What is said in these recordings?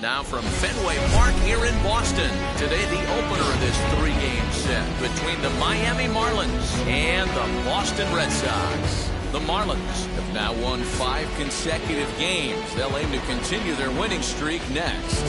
Now from Fenway Park here in Boston. Today the opener of this three-game set between the Miami Marlins and the Boston Red Sox. The Marlins have now won 5 consecutive games. They'll aim to continue their winning streak next.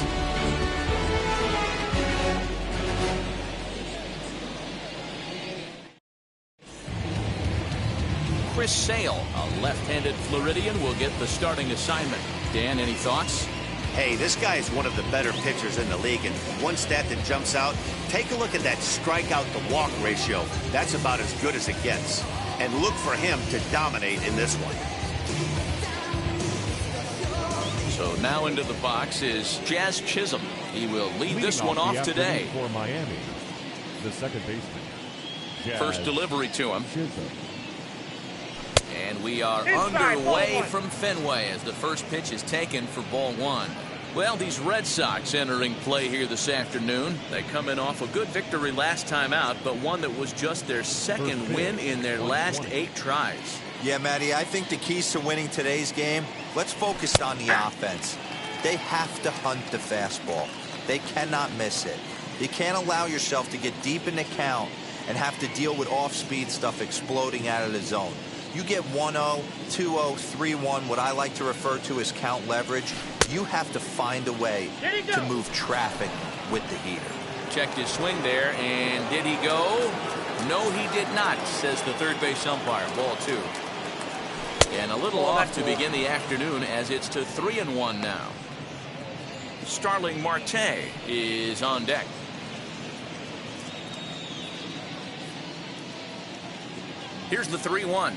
Chris Sale, a left-handed Floridian, will get the starting assignment. Dan, any thoughts? Hey, this guy is one of the better pitchers in the league, and one stat that jumps out, take a look at that strikeout to walk ratio. That's about as good as it gets. And look for him to dominate in this one. So now into the box is Jazz Chisholm. He will lead this one off today. For Miami, the second baseman. First delivery to him. Chisholm. And we are underway from Fenway as the first pitch is taken for ball 1. Well, these Red Sox entering play here this afternoon. They come in off a good victory last time out, but one that was just their second win in their last 8 tries. Yeah, Matty, I think the keys to winning today's game, let's focus on the offense. They have to hunt the fastball. They cannot miss it. You can't allow yourself to get deep in the count and have to deal with off-speed stuff exploding out of the zone. You get 1-0, 2-0, 3-1, what I like to refer to as count leverage. You have to find a way to move traffic with the heater. Checked his swing there, and did he go? No, he did not, says the third base umpire. Ball 2. And a little off to begin the afternoon as it's to 3-1 now. Starling Marte is on deck. Here's the 3-1.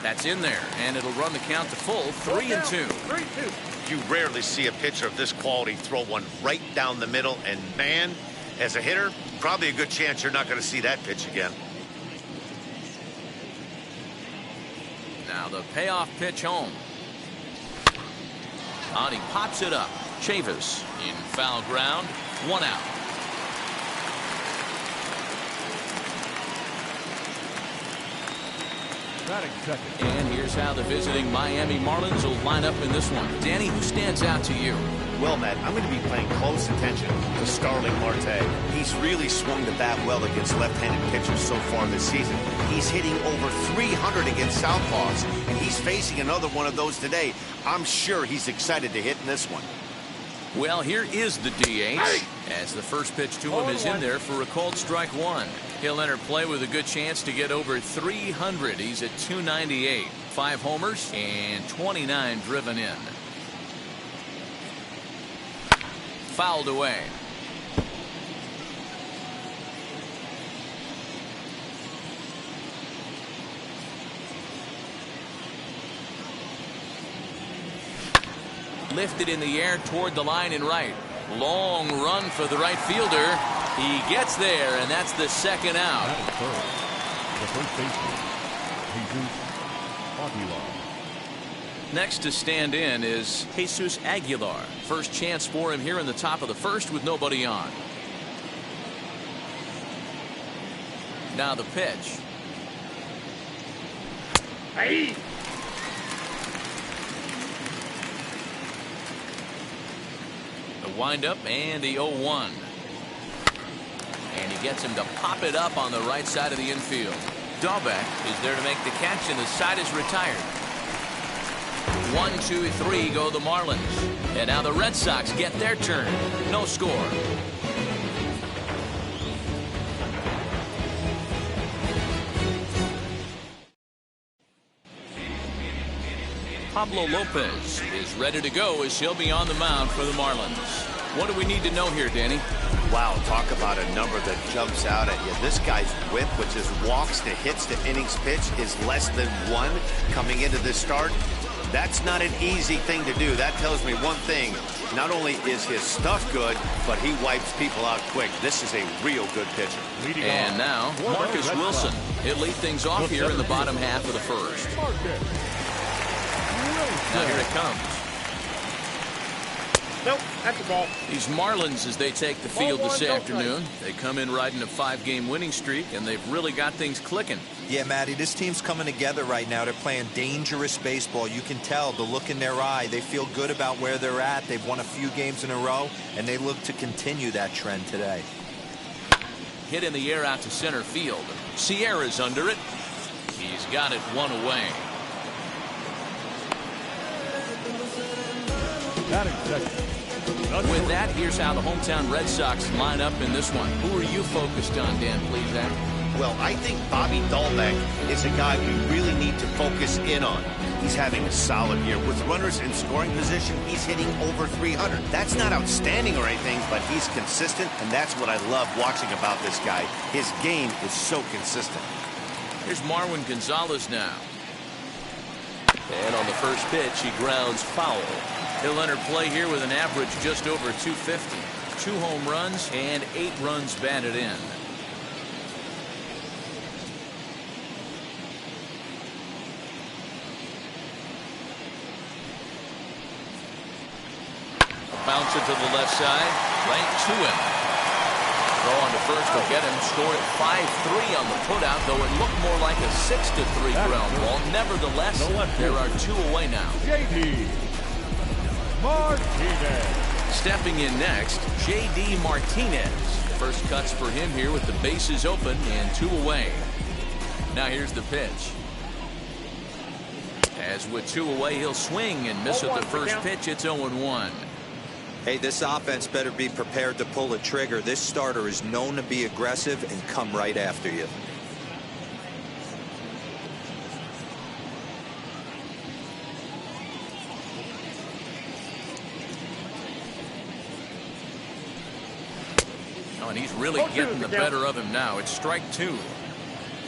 That's in there, and it'll run the count to full. 3-2. You rarely see a pitcher of this quality throw one right down the middle, and man, as a hitter, probably a good chance you're not going to see that pitch again. Now the payoff pitch home. And he pops it up. Chavis in foul ground. 1 out. And here's how the visiting Miami Marlins will line up in this one. Danny, who stands out to you? Well, Matt, I'm going to be paying close attention to Starling Marte. He's really swung the bat well against left-handed pitchers so far this season. He's hitting over 300 against southpaws, and he's facing another one of those today. I'm sure he's excited to hit in this one. Well, here is the DH as the first pitch to him is in there for a called strike 1. He'll enter play with a good chance to get over 300. He's at 298. 5 homers and 29 driven in. Fouled away. Lifted in the air toward the line in right. Long run for the right fielder. He gets there, and that's the second out. The first baseman, Jesus Aguilar. Next to stand in is Jesus Aguilar. First chance for him here in the top of the first with nobody on. Now the pitch. Hey. The windup and the 0-1. And he gets him to pop it up on the right side of the infield. Dahlbeck is there to make the catch, and the side is retired. 1, 2, 3 go the Marlins. And now the Red Sox get their turn. No score. Pablo Lopez is ready to go as he'll be on the mound for the Marlins. What do we need to know here, Danny? Wow, talk about a number that jumps out at you. This guy's whip, which is walks to hits to innings pitched, is less than 1 coming into this start. That's not an easy thing to do. That tells me one thing. Not only is his stuff good, but he wipes people out quick. This is a real good pitcher. And now, Marcus Wilson. He'll lead things off here in the bottom half of the first. Now here it comes. Nope, that's a ball. These Marlins, as they take the field this afternoon, they come in riding a 5-game winning streak, and they've really got things clicking. Yeah, Matty, this team's coming together right now. They're playing dangerous baseball. You can tell the look in their eye. They feel good about where they're at. They've won a few games in a row, and they look to continue that trend today. Hit in the air out to center field. Sierra's under it. He's got it one away. Batting second. With that, here's how the hometown Red Sox line up in this one. Who are you focused on, Dan, please, Zach? Well, I think Bobby Dahlbeck is a guy we really need to focus in on. He's having a solid year. With runners in scoring position, he's hitting over 300. That's not outstanding or anything, but he's consistent, and that's what I love watching about this guy. His game is so consistent. Here's Marwin Gonzalez now. And on the first pitch, he grounds foul. He'll enter play here with an average just over 250. 2 home runs and 8 runs batted in. Bounce it to the left side, right to him. Throw on to first will get him. Score at 5-3 on the putout, though it looked more like a 6-3 ground ball. Nevertheless, there are 2 away now. J.D. Martinez. Stepping in next, J.D. Martinez. First cuts for him here with the bases open and 2 away. Now here's the pitch. As with 2 away, he'll swing and miss at the first pitch. It's 0-1. Hey, this offense better be prepared to pull a trigger. This starter is known to be aggressive and come right after you. Oh, and he's really getting the better of him now. It's strike 2.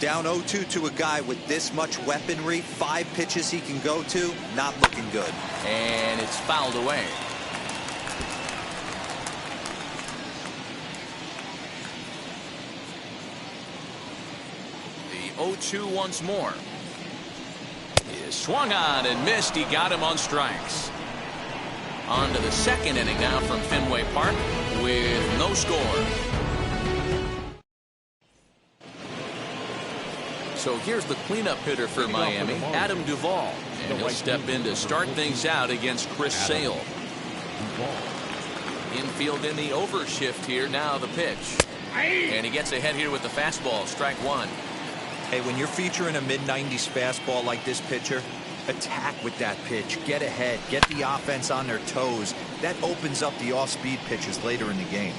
Down 0-2 to a guy with this much weaponry, 5 pitches he can go to, not looking good. And it's fouled away. The 0-2 once more. He is swung on and missed. He got him on strikes. On to the second inning now from Fenway Park with no score. So here's the cleanup hitter for Miami, Adam Duvall. And he'll step in to start things out against Chris Sale. Infield in the overshift here. Now the pitch. And he gets ahead here with the fastball. Strike 1. Hey, when you're featuring a mid-90s fastball like this pitcher, attack with that pitch. Get ahead. Get the offense on their toes. That opens up the off-speed pitches later in the game.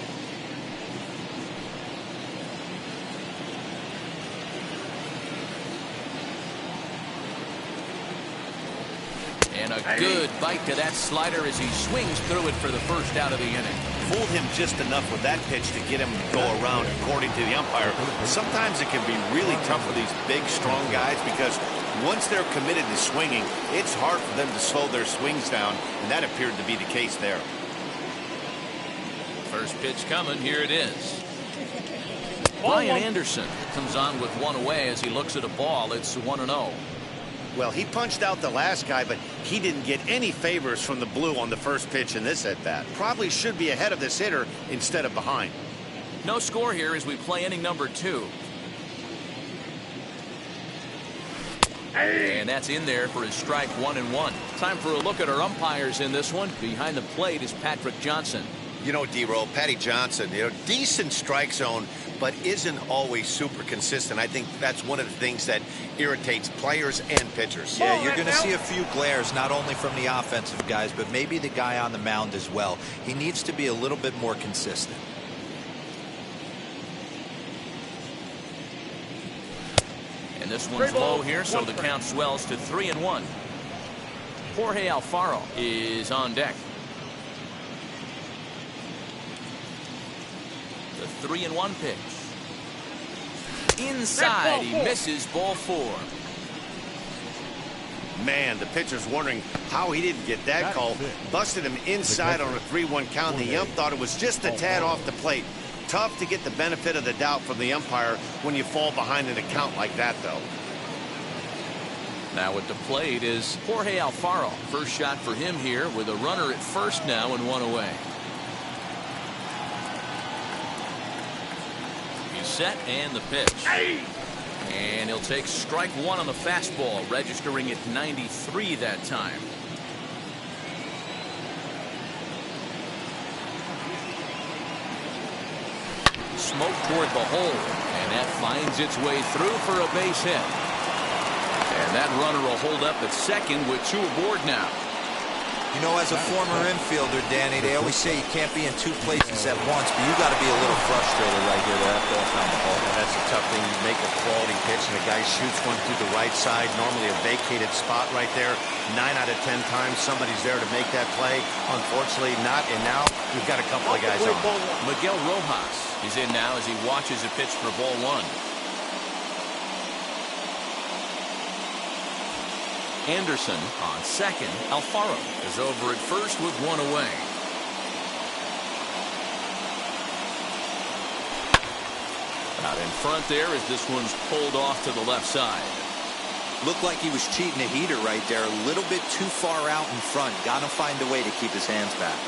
And a good bite to that slider as he swings through it for the first out of the inning. Fooled him just enough with that pitch to get him to go around, according to the umpire. Sometimes it can be really tough for these big, strong guys because once they're committed to swinging, it's hard for them to slow their swings down, and that appeared to be the case there. First pitch coming. Here it is. Brian Anderson comes on with 1 away as he looks at a ball. It's 1-0. Well, he punched out the last guy, but he didn't get any favors from the blue on the first pitch in this at-bat. Probably should be ahead of this hitter instead of behind. No score here as we play inning number 2. And that's in there for his strike 1-1. Time for a look at our umpires in this one. Behind the plate is Patrick Johnson. You know, D-Roll, Patty Johnson, decent strike zone, but isn't always super consistent. I think that's one of the things that irritates players and pitchers. Yeah, you're going to see a few glares, not only from the offensive guys, but maybe the guy on the mound as well. He needs to be a little bit more consistent. And this one's low here, so the count swells to 3-1. Jorge Alfaro is on deck. The 3-1 pitch. Inside, he misses, ball 4. Man, the pitcher's wondering how he didn't get that call. Busted him inside on a 3-1 count. The ump thought it was just a tad off the plate. Tough to get the benefit of the doubt from the umpire when you fall behind in a count like that, though. Now at the plate is Jorge Alfaro. First shot for him here with a runner at first now and one away. He's set and the pitch. And he'll take strike one on the fastball, registering at 93 that time. Smoke toward the hole, and that finds its way through for a base hit. And that runner will hold up at second with two aboard now. You know, as a former infielder, Danny, they always say you can't be in two places at once, but you got to be a little frustrated right here. That ball found the hole. That's a tough thing. You make a quality pitch, and the guy shoots one through the right side, normally a vacated spot right there. 9 out of 10 times, somebody's there to make that play. Unfortunately, not. And now we've got a couple of guys on. Miguel Rojas is in now as he watches a pitch for ball one. Anderson on second. Alfaro is over at first with one away. Out in front there as this one's pulled off to the left side. Looked like he was cheating a heater right there. A little bit too far out in front. Got to find a way to keep his hands back.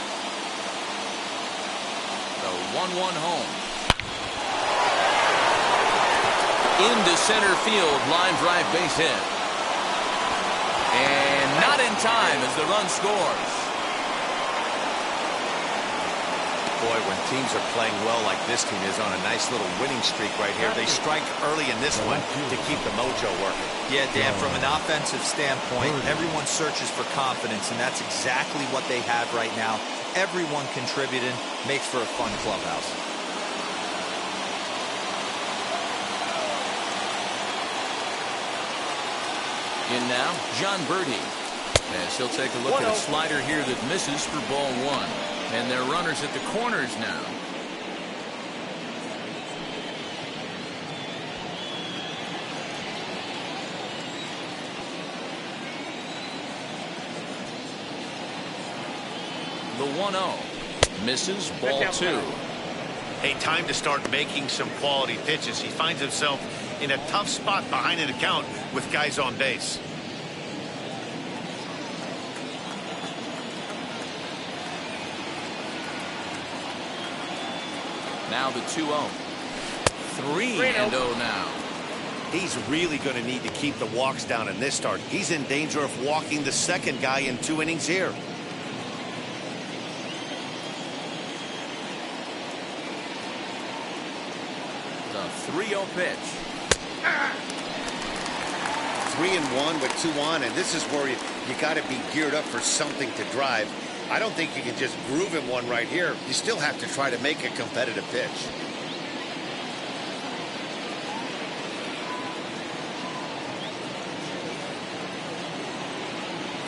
The 1-1 home. Into center field. Line drive base hit. And not in time as the run scores. Boy, when teams are playing well like this team is on a nice little winning streak right here, they strike early in this one to keep the mojo working. Yeah, Dan, from an offensive standpoint, everyone searches for confidence, and that's exactly what they have right now. Everyone contributing makes for a fun clubhouse. In now, John Birdie. As he'll take a look at a slider here that misses for ball one. And they're runners at the corners now. The 1-0. Misses ball two. Hey, time to start making some quality pitches. He finds himself in a tough spot behind an account with guys on base. Now the 2-0. 3-0 now. He's really going to need to keep the walks down in this start. He's in danger of walking the second guy in 2 innings here. The 3-0 pitch. 3-1 with 2 on, and this is where you got to be geared up for something to drive. I don't think you can just groove him one right here. You still have to try to make a competitive pitch.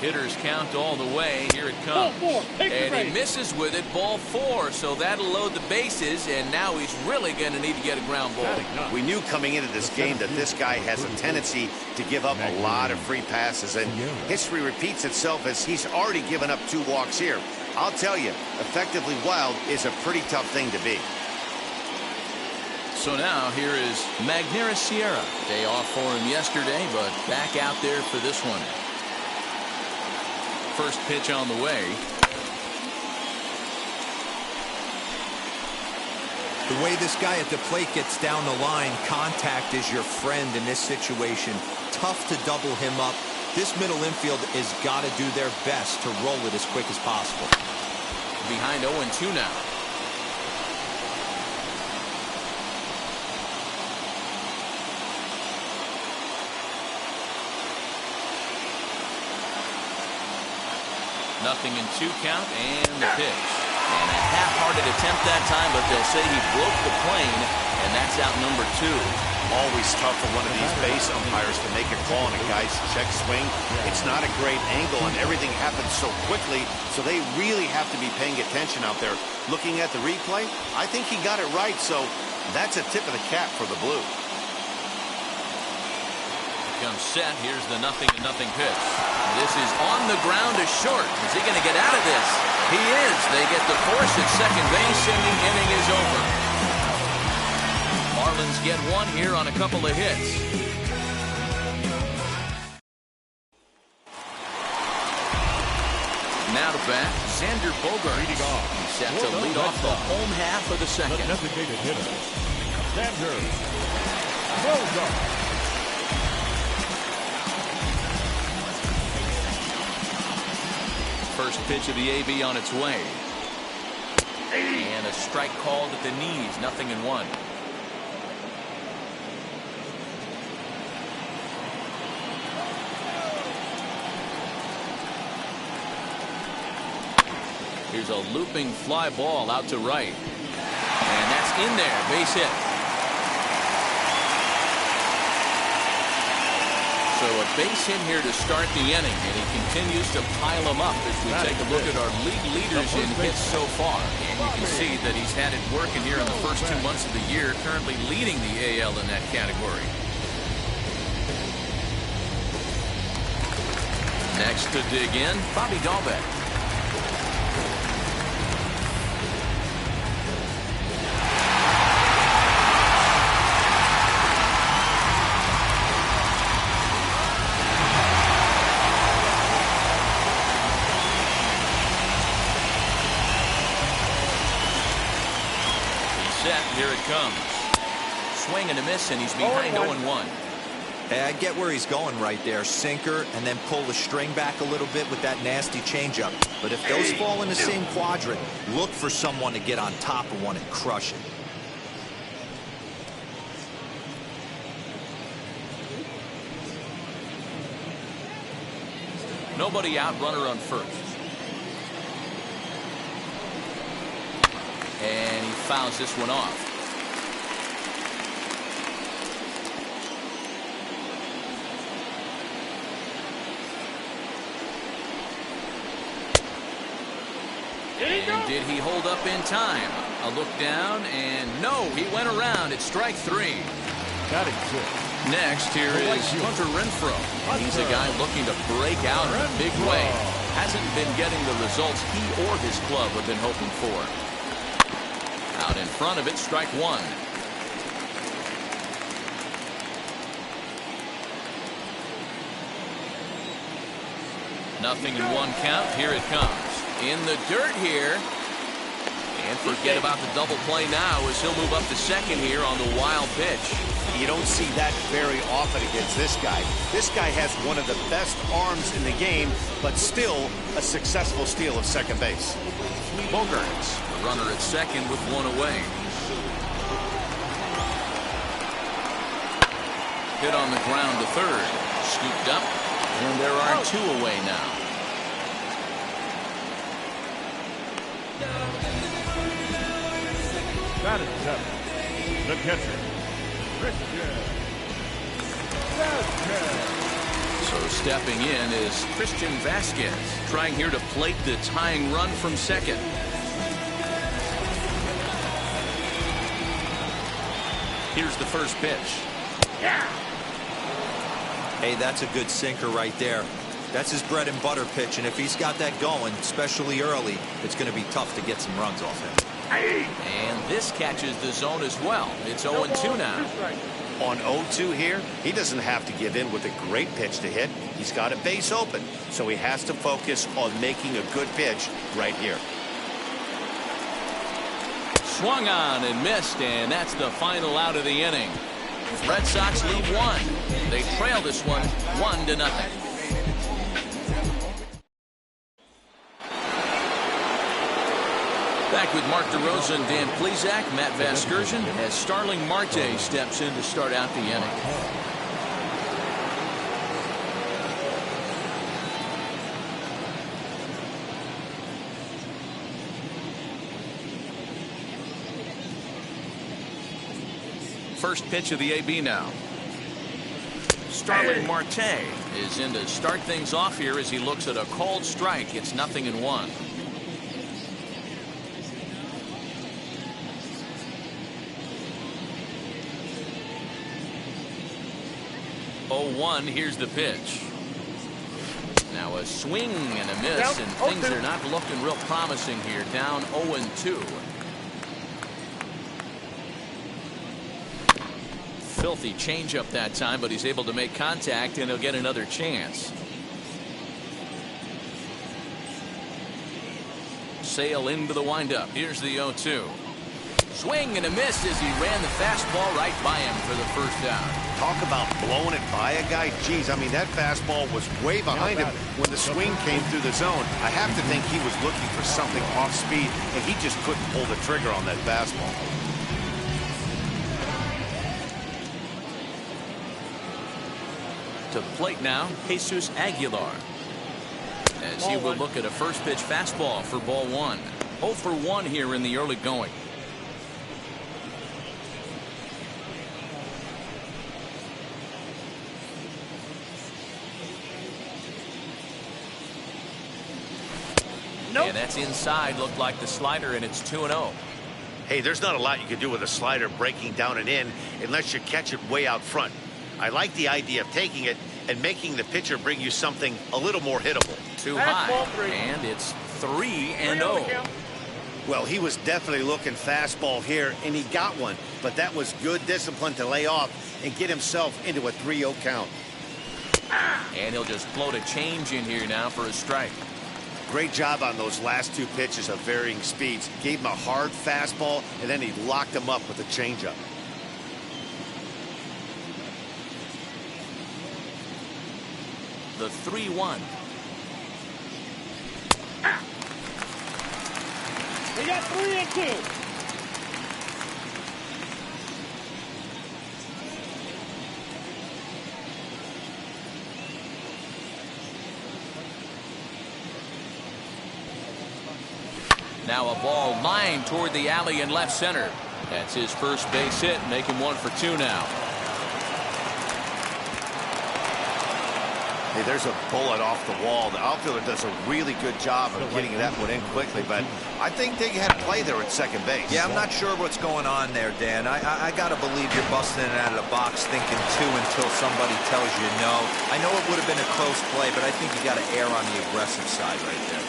Hitters count all the way. Here it comes. And he misses with it. Ball 4. So that'll load the bases. And now he's really going to need to get a ground ball. We knew coming into this game that this guy has a tendency to give up a lot of free passes. And history repeats itself as he's already given up 2 walks here. I'll tell you, effectively wild is a pretty tough thing to be. So now here is Magneuris Sierra. Day off for him yesterday, but back out there for this one. First pitch on the way. The way this guy at the plate gets down the line, contact is your friend in this situation. Tough to double him up. This middle infield has got to do their best to roll it as quick as possible. Behind 0-2 now. Nothing in 2 count and the pitch. And a half-hearted attempt that time, but they'll say he broke the plane, and that's out number 2. Always tough for one of these base umpires to make a call on a guy's check swing. It's not a great angle, and everything happens so quickly, so they really have to be paying attention out there. Looking at the replay, I think he got it right, so that's a tip of the cap for the Blue. Comes set. Here's the 0-0 pitch. This is on the ground to short. Is he going to get out of this? He is. They get the force at second base, and the inning is over. Marlins get one here on a couple of hits. Now to bat, Xander Bogart. Leading off. He's set to lead off the home half of the The second. designated hitter, Xander Bogart. First pitch of the AB on its way. And a strike called at the knees, 0-1. Here's a looping fly ball out to right. And that's in there, base hit. So a base hit here to start the inning, and he continues to pile them up as we take a look at our league leaders in hits so far. And you can see that he's had it working here in the first 2 months of the year, currently leading the AL in that category. Next to dig in, Bobby Dahlbeck. Here it comes. Swing and a miss, and he's behind 0-1. Hey, I get where he's going right there. Sinker, and then pull the string back a little bit with that nasty changeup. But if those fall in the same quadrant, look for someone to get on top of one and crush it. Nobody out, runner on first. And he fouls this one off. And did he hold up in time? A look down, and no, he went around. It's strike three. Batting six. Next, here is Hunter Renfroe. And he's a guy looking to break out in a big way. Hasn't been getting the results he or his club have been hoping for. Out in front of it, strike one. Nothing in one count. Here it comes. In the dirt here. And forget about the double play now as he'll move up to second here on the wild pitch. You don't see that very often against this guy. This guy has one of the best arms in the game, but still a successful steal of second base. Bogarts, the runner at second with one away. Hit on the ground to third. Scooped up, and there are two away now. Batting seven. The catcher, Christian Vasquez. So stepping in is Christian Vasquez, trying here to plate the tying run from second. Here's the first pitch. Yeah. Hey, that's a good sinker right there. That's his bread and butter pitch, and if he's got that going, especially early, it's going to be tough to get some runs off him. And this catches the zone as well. It's 0-2 now. On 0-2 here, he doesn't have to give in with a great pitch to hit. He's got a base open, so he has to focus on making a good pitch right here. Swung on and missed, and that's the final out of the inning. Red Sox lead one. They trail this one 1-0. Back with Mark DeRosa and Dan Plesac, Matt Vasgersian, as Starling Marte steps in to start out the inning. First pitch of the AB now. Starling Marte is in to start things off here as he looks at a called strike. It's 0-1. 0-1, here's the pitch. Now a swing and a miss, and things are not looking real promising here. Down 0-2. Filthy changeup that time, but he's able to make contact, and he'll get another chance. sail into the windup. Here's the 0-2. Swing and a miss as he ran the fastball right by him for the first down. Talk about blowing it by a guy. Geez, I mean, that fastball was way behind him when the swing came through the zone. I have to think he was looking for something off speed, and he just couldn't pull the trigger on that fastball. To the plate now, Jesus Aguilar. As he will look at a first pitch fastball for ball 1. 0 for 1 here in the early going. Nope. And that's inside. Looked like the slider, and it's 2-0. Hey, there's not a lot you can do with a slider breaking down and in unless you catch it way out front. I like the idea of taking it and making the pitcher bring you something a little more hittable. Too high, and it's 3-0. Well, he was definitely looking fastball here, and he got one. But that was good discipline to lay off and get himself into a 3-0 count. And he'll just float a change in here now for a strike. Great job on those last 2 pitches of varying speeds. Gave him a hard fastball, and then he locked him up with a changeup. The 3-1. We got 3-2. Now a ball lined toward the alley in left center. That's his first base hit, making 1 for 2 now. Hey, there's a bullet off the wall. The outfielder does a really good job of getting that one in quickly, but I think they had play there at second base. Yeah, I'm not sure what's going on there, Dan. I got to believe you're busting it out of the box thinking 2 until somebody tells you no. I know it would have been a close play, but I think you got to err on the aggressive side right there.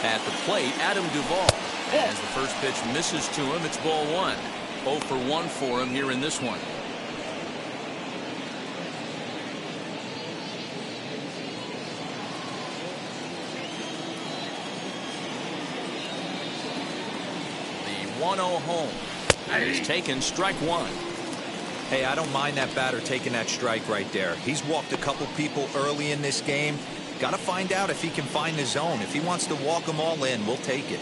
At the plate, Adam Duvall. As the first pitch misses to him, it's ball 1. 0 for 1 for him here in this one. The 1-0 home. He's taken strike 1. Hey, I don't mind that batter taking that strike right there. He's walked a couple people early in this game. Got to find out if he can find the zone. If he wants to walk them all in, we'll take it.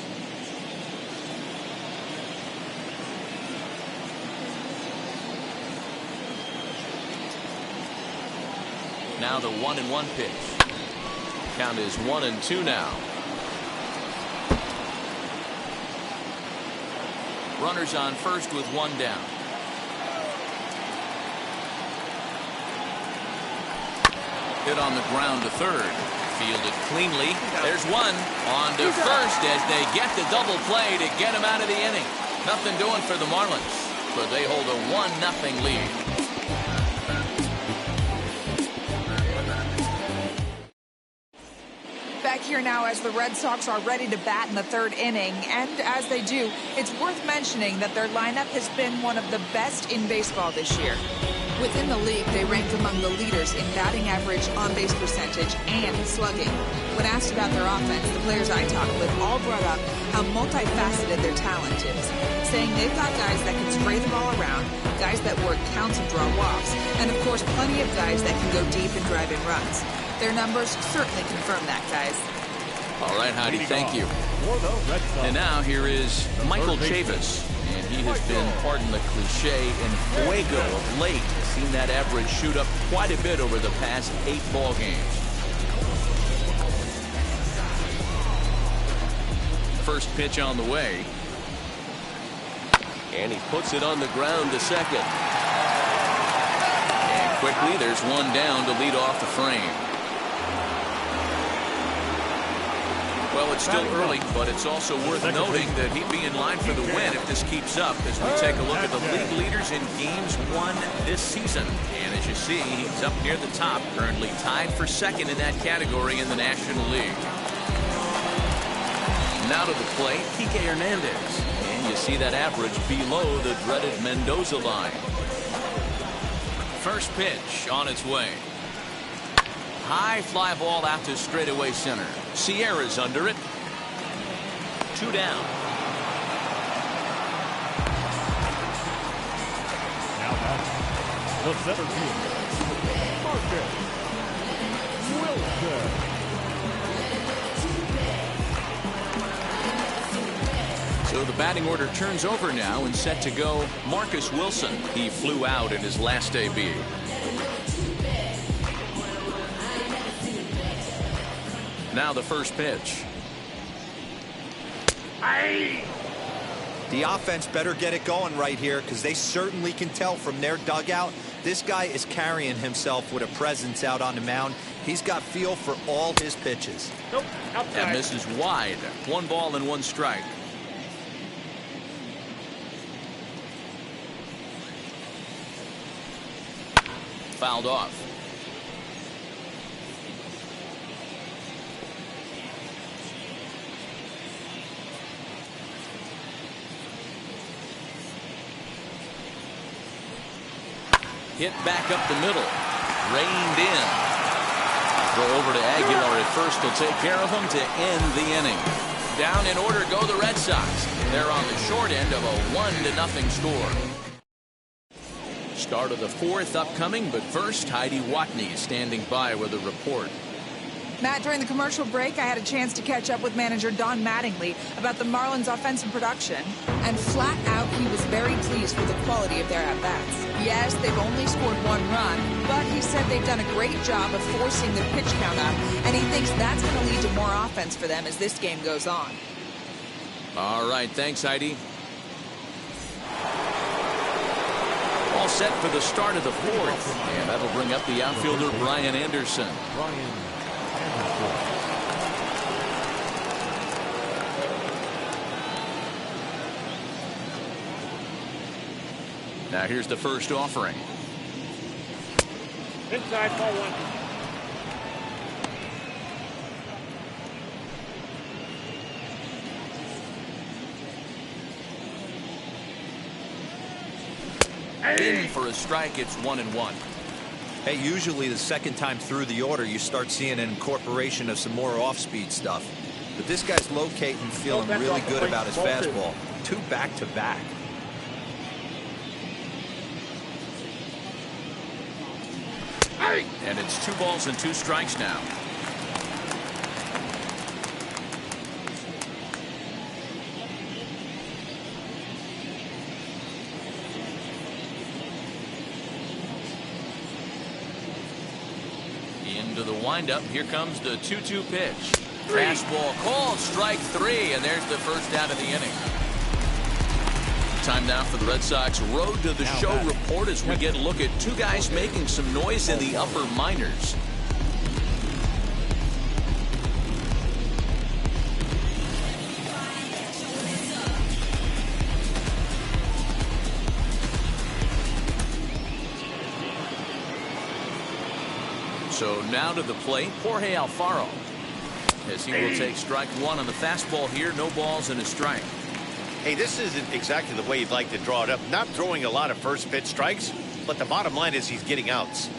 Now the 1-1 pitch. Count is 1-2 now. Runners on first with 1 down. Hit on the ground to third. Fielded cleanly. There's 1. On to first as they get the double play to get him out of the inning. Nothing doing for the Marlins, but they hold a 1-0 lead. Back here now as the Red Sox are ready to bat in the 3rd inning, and as they do, it's worth mentioning that their lineup has been one of the best in baseball this year. Within the league, they rank among the leaders in batting average, on-base percentage, and slugging. When asked about their offense, the players I talked with all brought up how multifaceted their talent is, saying they've got guys that can spray the ball around, guys that work counts and draw walks, and of course plenty of guys that can go deep and drive in runs. Their numbers certainly confirm that, guys. All right, Heidi, thank you. And now here is Michael Chavis. And he has been, pardon the cliche, in fuego of late. Seen that average shoot up quite a bit over the past 8 ball games. First pitch on the way. And he puts it on the ground to second. And quickly, there's 1 down to lead off the frame. Well, it's still early, but it's also worth noting that he'd be in line for the win if this keeps up as we take a look at the league leaders in games won this season. And as you see, he's up near the top, currently tied for 2nd in that category in the National League. Now to the plate, Kike Hernandez. And you see that average below the dreaded Mendoza line. First pitch on its way. High fly ball out to straightaway center. Sierra's under it. 2 down. Now back, the center fielder, Marcus Wilson. So the batting order turns over now and set to go Marcus Wilson. He flew out in his last AB. Now the first pitch. The offense better get it going right here because they certainly can tell from their dugout this guy is carrying himself with a presence out on the mound. He's got feel for all his pitches. Nope, outside. That misses wide. 1 ball and 1 strike. Fouled off. Hit back up the middle. Reined in. Throw over to Aguilar at first. He'll take care of him to end the inning. Down in order go the Red Sox. They're on the short end of a 1-0 score. Start of the 4th upcoming, but first Heidi Watney standing by with a report. Matt, during the commercial break, I had a chance to catch up with manager Don Mattingly about the Marlins' offensive production. And flat out, he was very pleased with the quality of their at-bats. Yes, they've only scored 1 run, but he said they've done a great job of forcing the pitch count up, and he thinks that's going to lead to more offense for them as this game goes on. All right, thanks, Heidi. All set for the start of the 4th, and that'll bring up the outfielder Brian Anderson. Now here's the first offering. Inside, ball 1. In for a strike. It's 1-1. Hey, usually the second time through the order, you start seeing an incorporation of some more off-speed stuff. But this guy's locating, feeling really good about his fastball. 2 back-to-back. And it's 2 balls and 2 strikes now. Into the windup. Here comes the 2-2 pitch. Fastball called, strike 3, and there's the first out of the inning. Time now for the Red Sox Road to the Show report as we get a look at 2 guys making some noise in the upper minors. So now to the plate, Jorge Alfaro, as he will take strike 1 on the fastball here. No balls and a strike. Hey, this isn't exactly the way you'd like to draw it up. Not throwing a lot of first pitch strikes, but the bottom line is he's getting outs.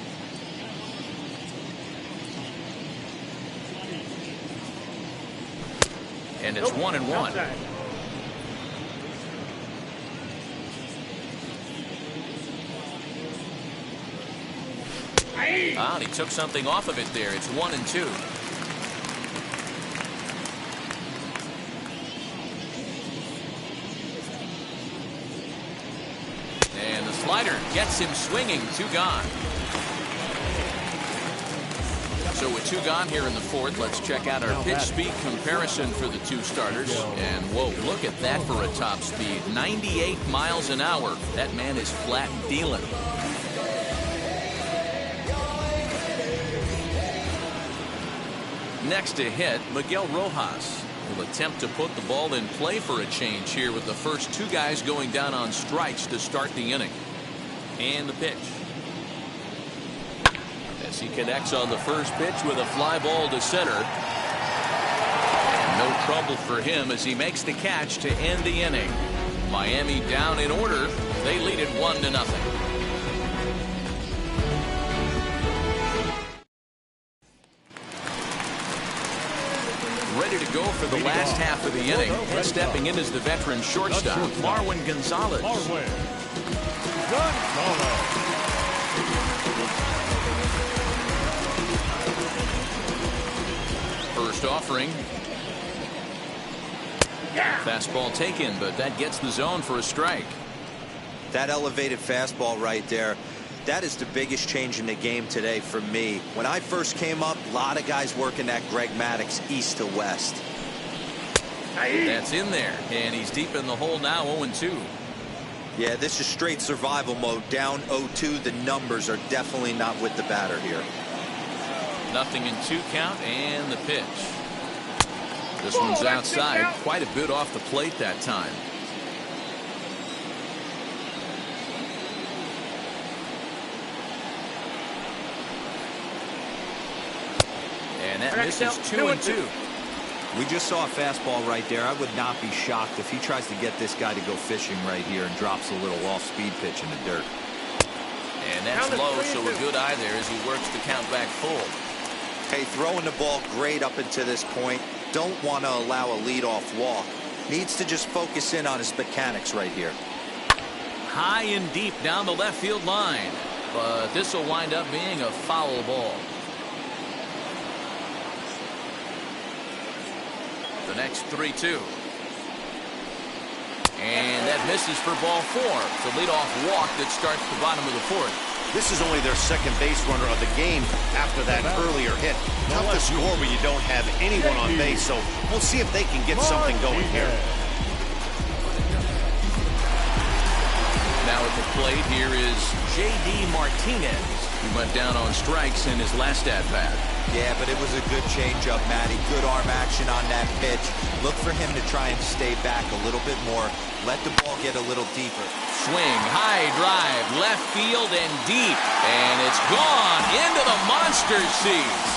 And it's 1-1. Outside. Ah, and he took something off of it there. It's 1-2. And the slider gets him swinging. 2 gone. So with 2 gone here in the 4th, let's check out our pitch speed comparison for the 2 starters. And whoa, look at that for a top speed. 98 miles an hour. That man is flat dealing. Next to hit, Miguel Rojas will attempt to put the ball in play for a change here with the first 2 guys going down on strikes to start the inning. And the pitch. As he connects on the first pitch with a fly ball to center. And no trouble for him as he makes the catch to end the inning. Miami down in order. They lead it 1-0. Ready to go for the last half of the inning. Stepping in as the veteran shortstop, Marwin Gonzalez. Marwin Gonzalez. First offering. Fastball taken, but that gets the zone for a strike. That elevated fastball right there, that is the biggest change in the game today for me. When I first came up, a lot of guys working that Greg Maddux east to west. That's in there, and he's deep in the hole now, 0-2. Yeah, this is straight survival mode. Down 0-2, the numbers are definitely not with the batter here. 0-2 count, and the pitch. This one's outside, quite a bit off the plate that time. And that misses 2-2. We just saw a fastball right there. I would not be shocked if he tries to get this guy to go fishing right here and drops a little off-speed pitch in the dirt. And that's low, so a good eye there as he works the count back full. Hey, throwing the ball great up until this point. Don't want to allow a leadoff walk. Needs to just focus in on his mechanics right here. High and deep down the left field line. But this will wind up being a foul ball. The next 3-2. And that misses for ball 4. The leadoff walk that starts the bottom of the fourth. This is only their second base runner of the game after that earlier hit. Tough to score when you don't have anyone on base, so we'll see if they can get something going here. Now at the plate, here is J.D. Martinez, who went down on strikes in his last at-bat. Yeah, but it was a good changeup, Matty. Good arm action on that pitch. Look for him to try and stay back a little bit more. Let the ball get a little deeper. Swing, high drive, left field and deep. And it's gone into the monster seats.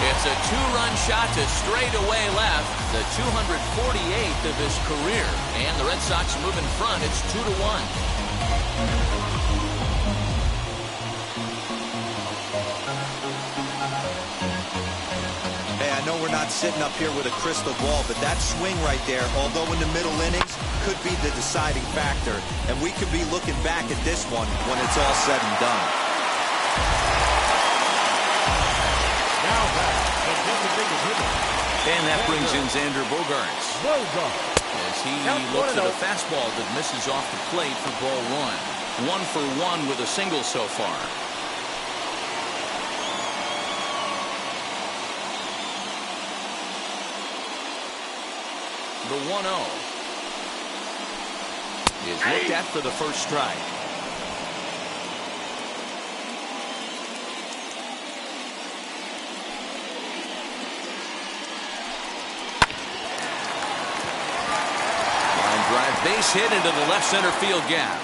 It's a two-run shot to straightaway left, the 248th of his career. And the Red Sox move in front. It's 2-1. Hey, I know we're not sitting up here with a crystal ball, but that swing right there, although in the middle innings, could be the deciding factor. And we could be looking back at this one when it's all said and done. Now back, the designated hitter. And that brings in Xander Bogaerts. As he looks at a fastball that misses off the plate for ball 1. 1 for 1 with a single so far. The 1-0 is looked at for the first strike. Line drive, base hit into the left center field gap.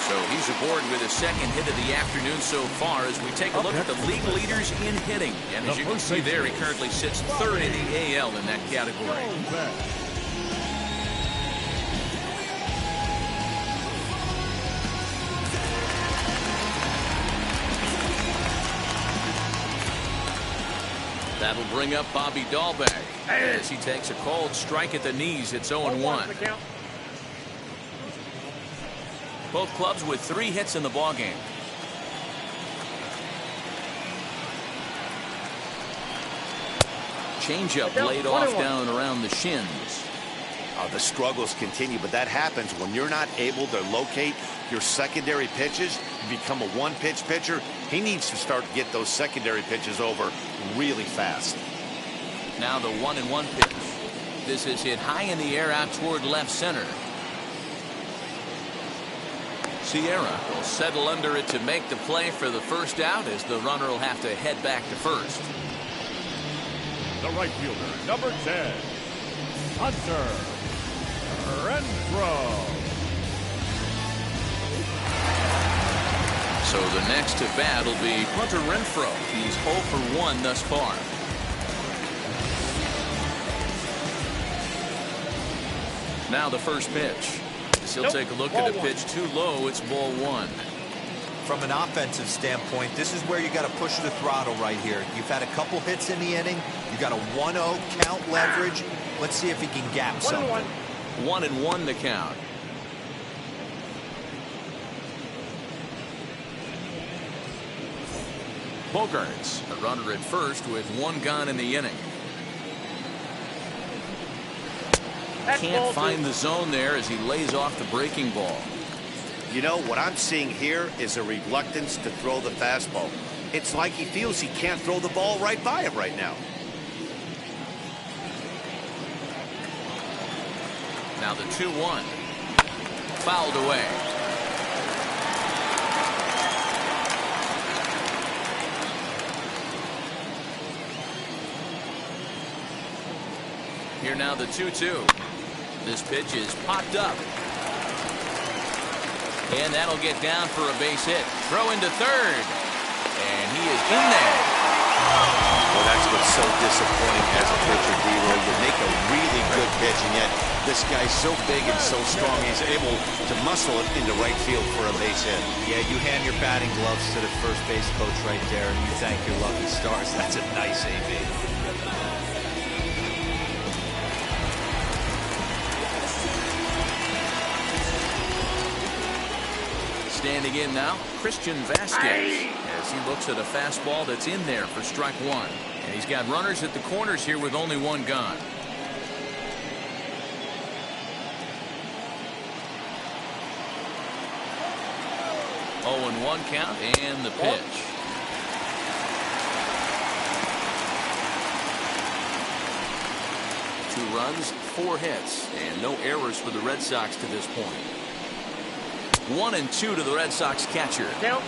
So he's aboard with his second hit of the afternoon so far as we take a look at the league leaders in hitting. And as you can see there, he currently sits third in the AL in that category. That'll bring up Bobby Dahlbeck as he takes a cold strike at the knees. It's 0-1. Both clubs with 3 hits in the ballgame. Changeup laid off down around the shins. The struggles continue, but that happens when you're not able to locate your secondary pitches. You become a one-pitch pitcher. He needs to start to get those secondary pitches over really fast. Now the 1-1 pitch. This is hit high in the air out toward left center. Sierra will settle under it to make the play for the first out as the runner will have to head back to first. The right fielder, number 10, Hunter Renfroe. So the next to bat will be Hunter Renfroe. He's 0 for 1 thus far. Now the first pitch. He'll take a look at a pitch too low. It's ball 1. From an offensive standpoint, this is where you got to push the throttle right here. You've had a couple hits in the inning. You got a 1-0 count leverage. Let's see if he can gap something. 1-1 the count. Bogarts, a runner at first with one gone in the inning. Can't find the zone there as he lays off the breaking ball. You know, what I'm seeing here is a reluctance to throw the fastball. It's like he feels he can't throw the ball right by him right now. Now the 2-1. Fouled away. Here now the 2-2. This pitch is popped up. And that'll get down for a base hit. Throw into third. And he is in there. Well, that's what's so disappointing as a pitcher, D-Roy. You make a really good pitch, and yet this guy's so big and so strong, he's able to muscle it into right field for a base hit. Yeah, you hand your batting gloves to the first base coach right there, and you thank your lucky stars. That's a nice AB. Standing in now, Christian Vasquez, as he looks at a fastball that's in there for strike one. And he's got runners at the corners here with only one gone. Oh, and 1 count, and the pitch. Two runs, 4 hits, and no errors for the Red Sox to this point. 1-2 to the Red Sox catcher. Count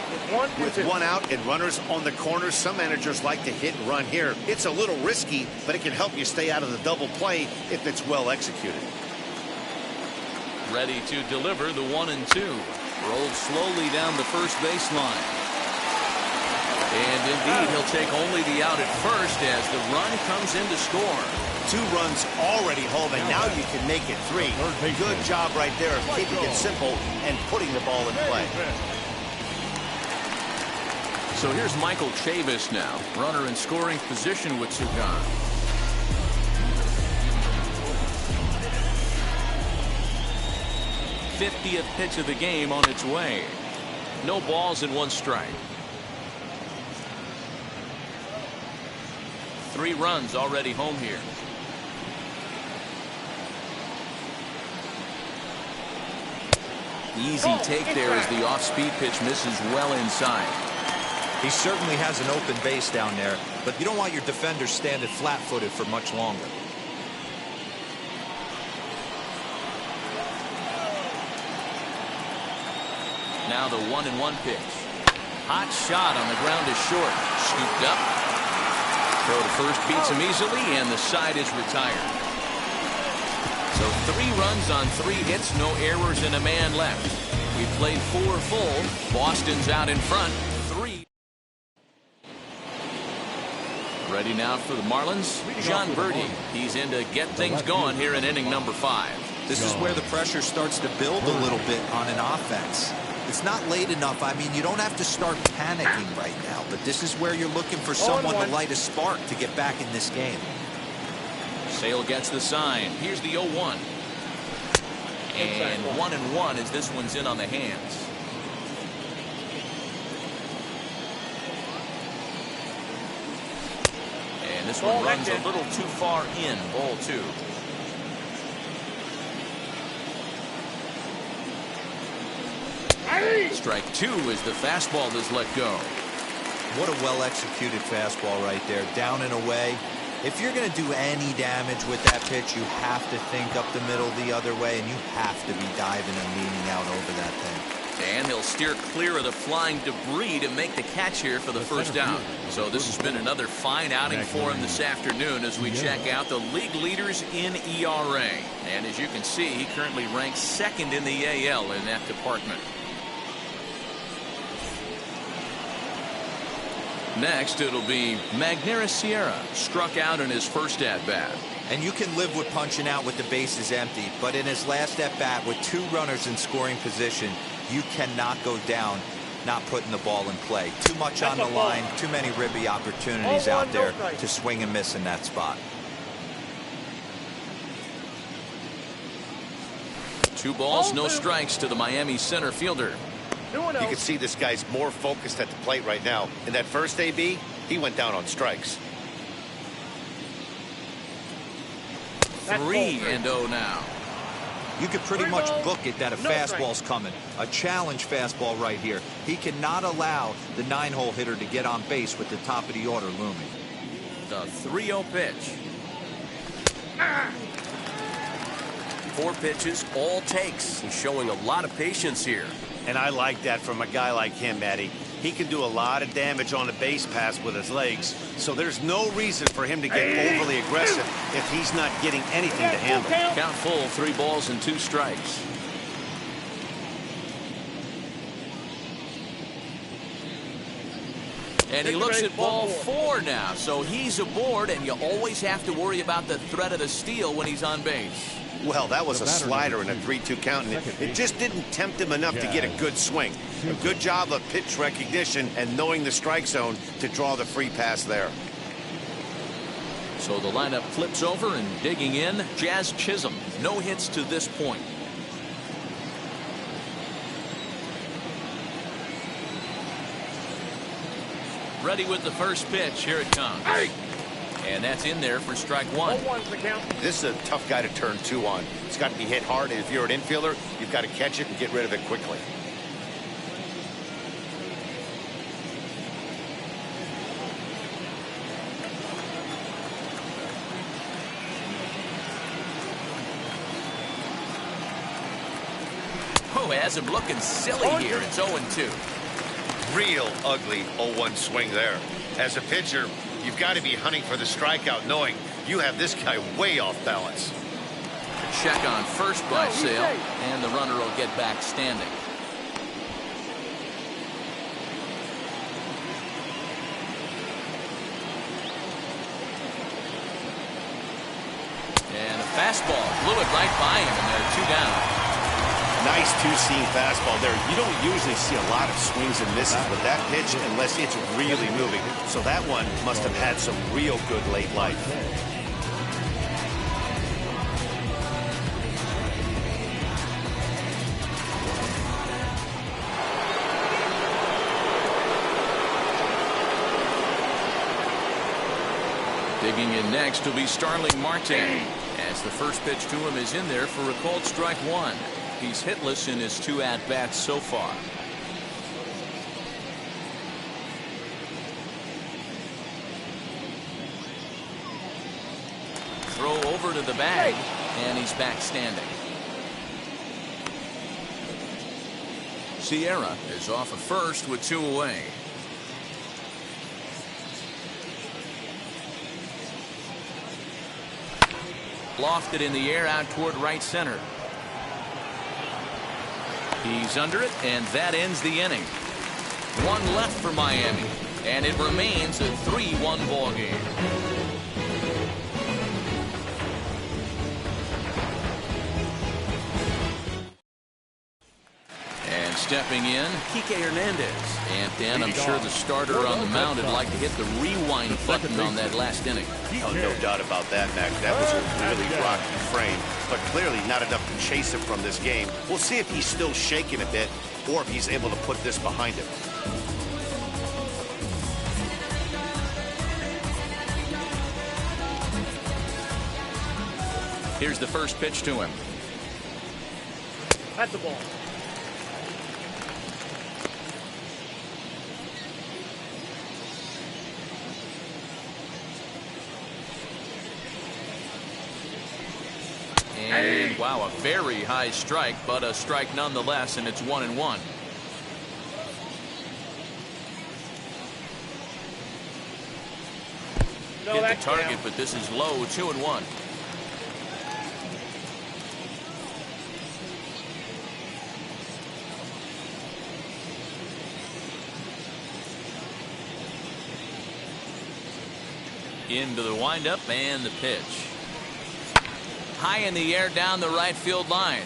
With 1 out and runners on the corners, some managers like to hit and run here. It's a little risky, but it can help you stay out of the double play if it's well executed. Ready to deliver the 1-2. Rolled slowly down the first baseline. And indeed, he'll take only the out at first as the run comes in to score. 2 runs already home, and now you can make it 3. Good job right there of keeping it simple and putting the ball in play. So here's Michael Chavis now, runner in scoring position with 2 gone. '50th pitch of the game on its way. No balls and 1 strike. 3 runs already home here. Easy take there as the off-speed pitch misses well inside. He certainly has an open base down there, but you don't want your defender standing flat-footed for much longer. Now the 1-1 pitch. Hot shot on the ground is short. Scooped up. Throw to first beats him easily, and the side is retired. So 3 runs on 3 hits, no errors, and a man left. We played 4 full. Boston's out in front, 3. Ready now for the Marlins, John Birdie. He's in to get things going here in inning number 5. This is where the pressure starts to build a little bit on an offense. It's not late enough. I mean, you don't have to start panicking right now, but this is where you're looking for someone to light a spark to get back in this game. Sale gets the sign. Here's the 0-1. And 1-1 as this one's in on the hands. And this one runs a little too far in. Ball 2. Strike 2 as the fastball is let go. What a well-executed fastball right there. Down and away. If you're going to do any damage with that pitch, you have to think up the middle the other way, and you have to be diving and leaning out over that thing. And he'll steer clear of the flying debris to make the catch here for the first out. So this has been another fine outing for him this afternoon as we check out the league leaders in ERA. And as you can see, he currently ranks 2nd in the AL in that department. Next, it'll be Magneuris Sierra, struck out in his first at-bat. And you can live with punching out with the bases empty, but in his last at-bat with 2 runners in scoring position, you cannot go down not putting the ball in play. Too much on the line, too many ribby opportunities out there to swing and miss in that spot. 2 balls, no strikes to the Miami center fielder. You can see this guy's more focused at the plate right now. In that first AB, he went down on strikes. 3-0 now. You could pretty much book it that a fastball's coming. A challenge fastball right here. He cannot allow the 9-hole hitter to get on base with the top of the order looming. The 3-0 pitch. 4 pitches, all takes. He's showing a lot of patience here. And I like that from a guy like him, Matty. He can do a lot of damage on a base pass with his legs, so there's no reason for him to get overly aggressive if he's not getting anything to handle. Count full, 3 balls and 2 strikes. And he looks at ball 4 now, so he's aboard, and you always have to worry about the threat of the steal when he's on base. Well, that was a slider in a 3-2 count, and it just didn't tempt him enough to get a good swing. A good job of pitch recognition and knowing the strike zone to draw the free pass there. So the lineup flips over, and digging in, Jazz Chisholm. No hits to this point. Ready with the first pitch. Here it comes. And that's in there for strike 1. This is a tough guy to turn 2 on. It's got to be hit hard, and if you're an infielder, you've got to catch it and get rid of it quickly. Oh, has him looking silly here. It's 0-2. Real ugly 0-1 swing there. As a pitcher, you've got to be hunting for the strikeout, knowing you have this guy way off balance. A check on first by Sale, and the runner will get back standing. And a fastball blew it right by him, and they're 2 down. Nice 2-seam fastball there. You don't usually see a lot of swings and misses with that pitch unless it's really moving. So that one must have had some real good late life. Digging in next will be Starling Marte, as the first pitch to him is in there for a called strike 1. He's hitless in his 2 at-bats so far. Throw over to the bag, and he's back standing. Sierra is off at first with 2 away. Lofted in the air out toward right center. He's under it, and that ends the inning. 1 left for Miami, and it remains a 3-1 ball game. And stepping in, Kike Hernandez. And Dan, I'm sure the starter on the mound would like to hit the rewind button on that last inning. Oh, no doubt about that, Mac. That was a really rocky frame, but clearly not enough to chase him from this game. We'll see if he's still shaking a bit or if he's able to put this behind him. Here's the first pitch to him. That's the ball. And wow, a very high strike, but a strike nonetheless, and it's 1-1. Hit the target, but this is low, 2-1. Into the windup and the pitch. High in the air down the right field line.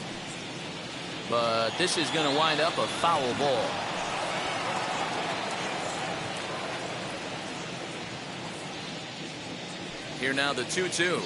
But this is going to wind up a foul ball. Here now the 2-2.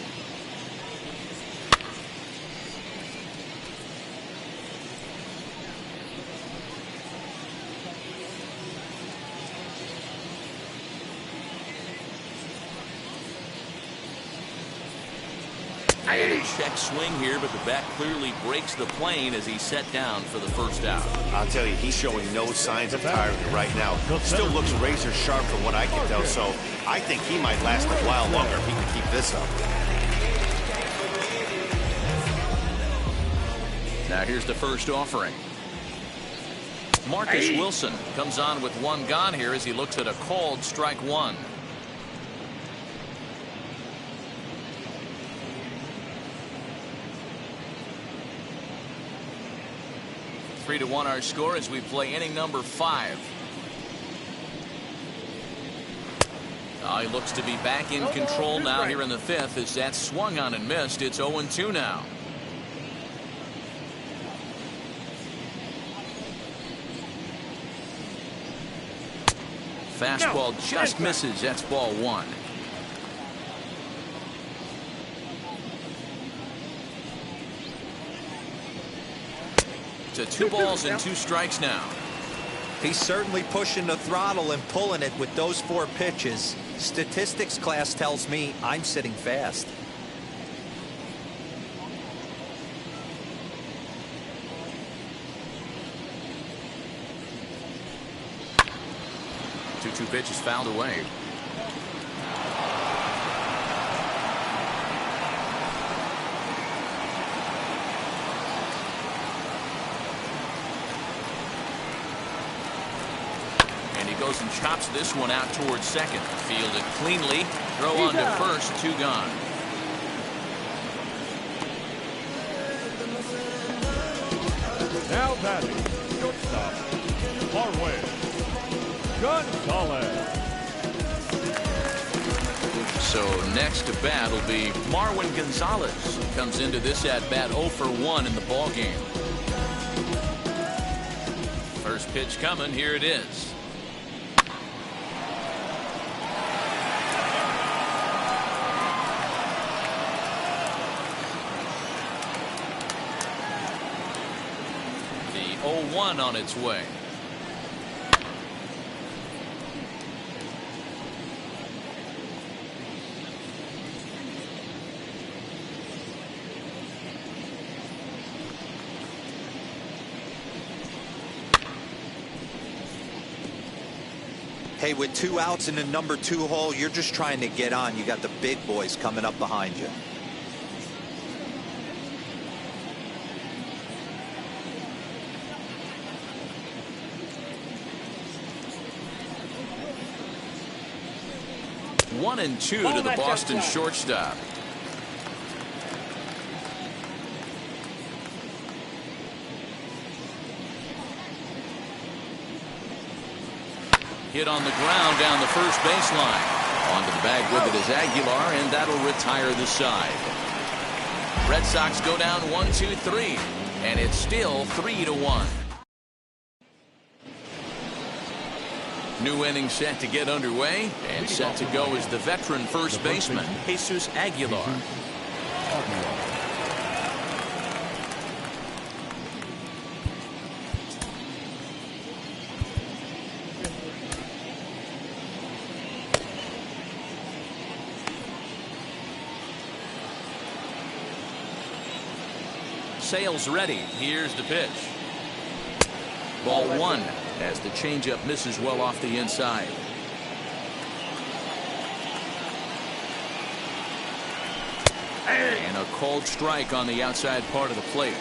Check swing here, but the bat clearly breaks the plane as he's set down for the first out. I'll tell you, he's showing no signs of tiring right now. Still looks razor sharp from what I can tell, so I think he might last a while longer if he can keep this up. Now here's the first offering. Marcus Wilson comes on with one gone here as he looks at a called strike one. 3-1 our score as we play inning number 5. He looks to be back in control now here in the 5th as that swung on and missed. It's 0-2 now. Fastball just misses. That's ball 1. To 2 balls and 2 strikes now. He's certainly pushing the throttle and pulling it with those 4 pitches. Statistics class tells me I'm sitting fast. Two pitches fouled away. Goes and chops this one out towards second. Fielded cleanly. Throw on to first. 2 gone. Now batting, shortstop, Marwin Gonzalez. So next to bat will be Marwin Gonzalez. Comes into this at bat 0 for 1 in the ball game. First pitch coming. Here it is. The 0-1 on its way. Hey, with 2 outs in the number 2 hole, you're just trying to get on. You got the big boys coming up behind you. One and 2 to the Boston shortstop. Hit on the ground down the first baseline. Onto the bag with it is Aguilar, and that'll retire the side. Red Sox go down 1-2-3, and it's still 3-1. New inning set to get underway, and set to go is the veteran first baseman, Jesus Aguilar. Sales ready. Here's the pitch. Ball 1 as the changeup misses well off the inside. And a called strike on the outside part of the plate.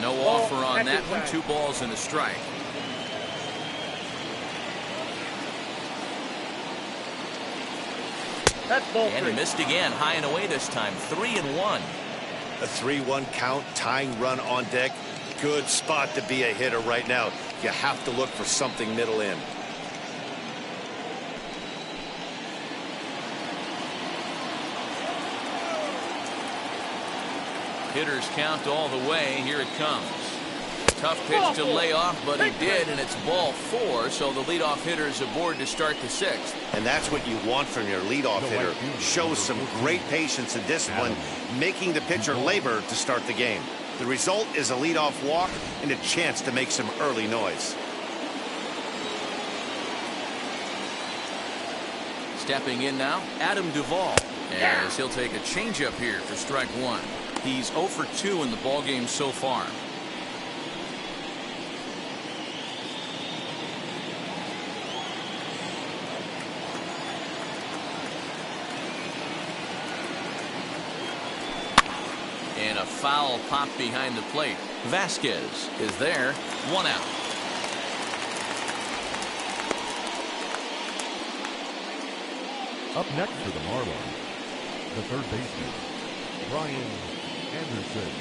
No offer on that one. 2 balls and a strike. And he missed again, high and away this time. 3-1. A 3-1 count, tying run on deck. Good spot to be a hitter right now. You have to look for something middle in. Hitters count all the way. Here it comes. Tough pitch to lay off, but he did, and it's ball 4, so the leadoff hitter is aboard to start the 6th. And that's what you want from your leadoff hitter. Shows some great patience and discipline, making the pitcher labor to start the game. The result is a leadoff walk and a chance to make some early noise. Stepping in now, Adam Duvall, as he'll take a changeup here for strike 1. He's 0 for 2 in the ballgame so far. And a foul pop behind the plate. Vasquez is there, 1 out. Up next for the Marlins, the third baseman, Brian Anderson.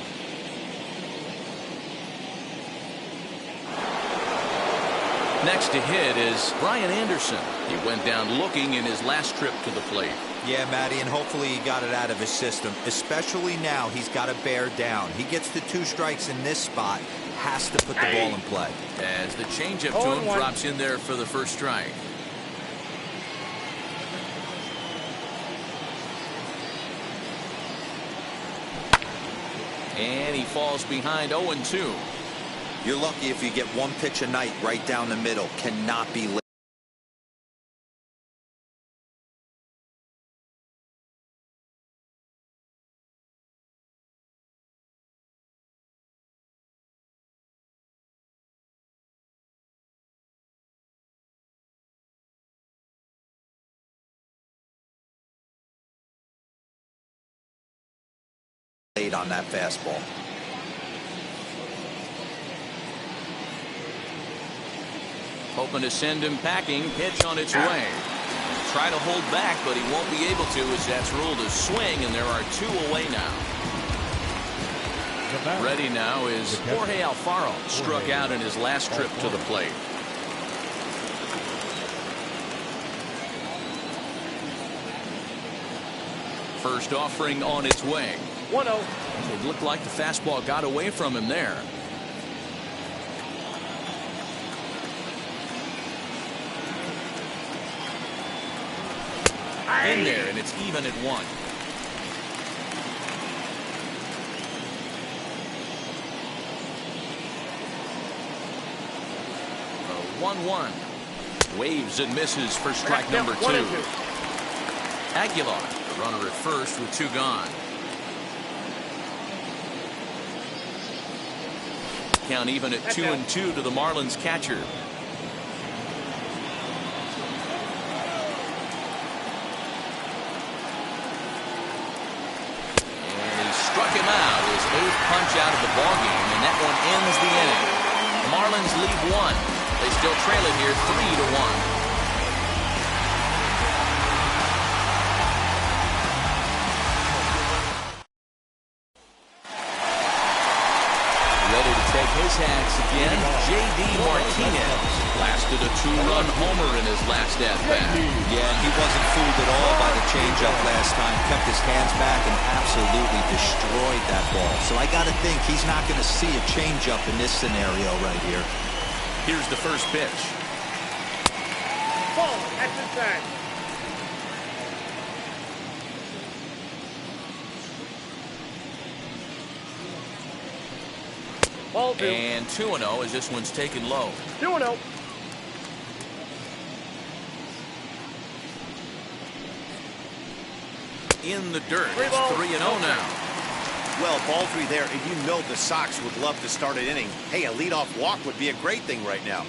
Next to hit is Brian Anderson. He went down looking in his last trip to the plate. Yeah, Matty, and hopefully he got it out of his system. Especially now, he's got to bear down. He gets the 2 strikes in this spot, has to put the ball in play. As the changeup to him drops in there for the first strike. And he falls behind 0-2. You're lucky if you get 1 pitch a night right down the middle. Cannot be late. On that fastball. Hoping to send him packing. Pitch on its way. Try to hold back, but he won't be able to, as that's ruled a swing, and there are 2 away now. Ready now is Jorge Alfaro. Struck out in his last trip to the plate. First offering on its way. 1-0. It looked like the fastball got away from him there. In there, and it's even at 1. 1-1. Waves and misses for strike number 2. Aguilar, the runner at first with 2 gone. Count even at 2-2 to the Marlins catcher. And he struck him out, his 8th punch out of the ballgame, and that one ends the inning. The Marlins lead 1. They still trail it here 3-1. His hats again, J.D. Martinez blasted a 2-run homer in his last at-bat. Yeah, he wasn't fooled at all by the changeup last time. Kept his hands back and absolutely destroyed that ball. So I got to think he's not going to see a changeup in this scenario right here. Here's the first pitch. Ball at the back. And 2-0 as this one's taken low. 2-0. In the dirt. It's 3-0 now. Well, ball 3 there, and you know the Sox would love to start an inning. Hey, a leadoff walk would be a great thing right now.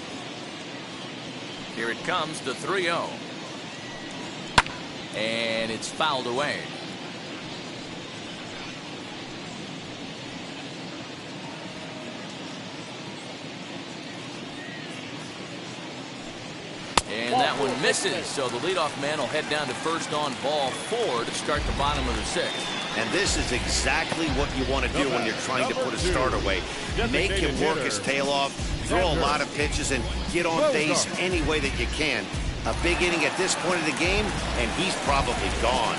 Here it comes, the 3-0. And it's fouled away. And that one misses, so the leadoff man will head down to first on ball 4 to start the bottom of the 6th. And this is exactly what you want to do when you're trying to put a start away. Make him work his tail off, throw a lot of pitches, and get on base any way that you can. A big inning at this point of the game, and he's probably gone.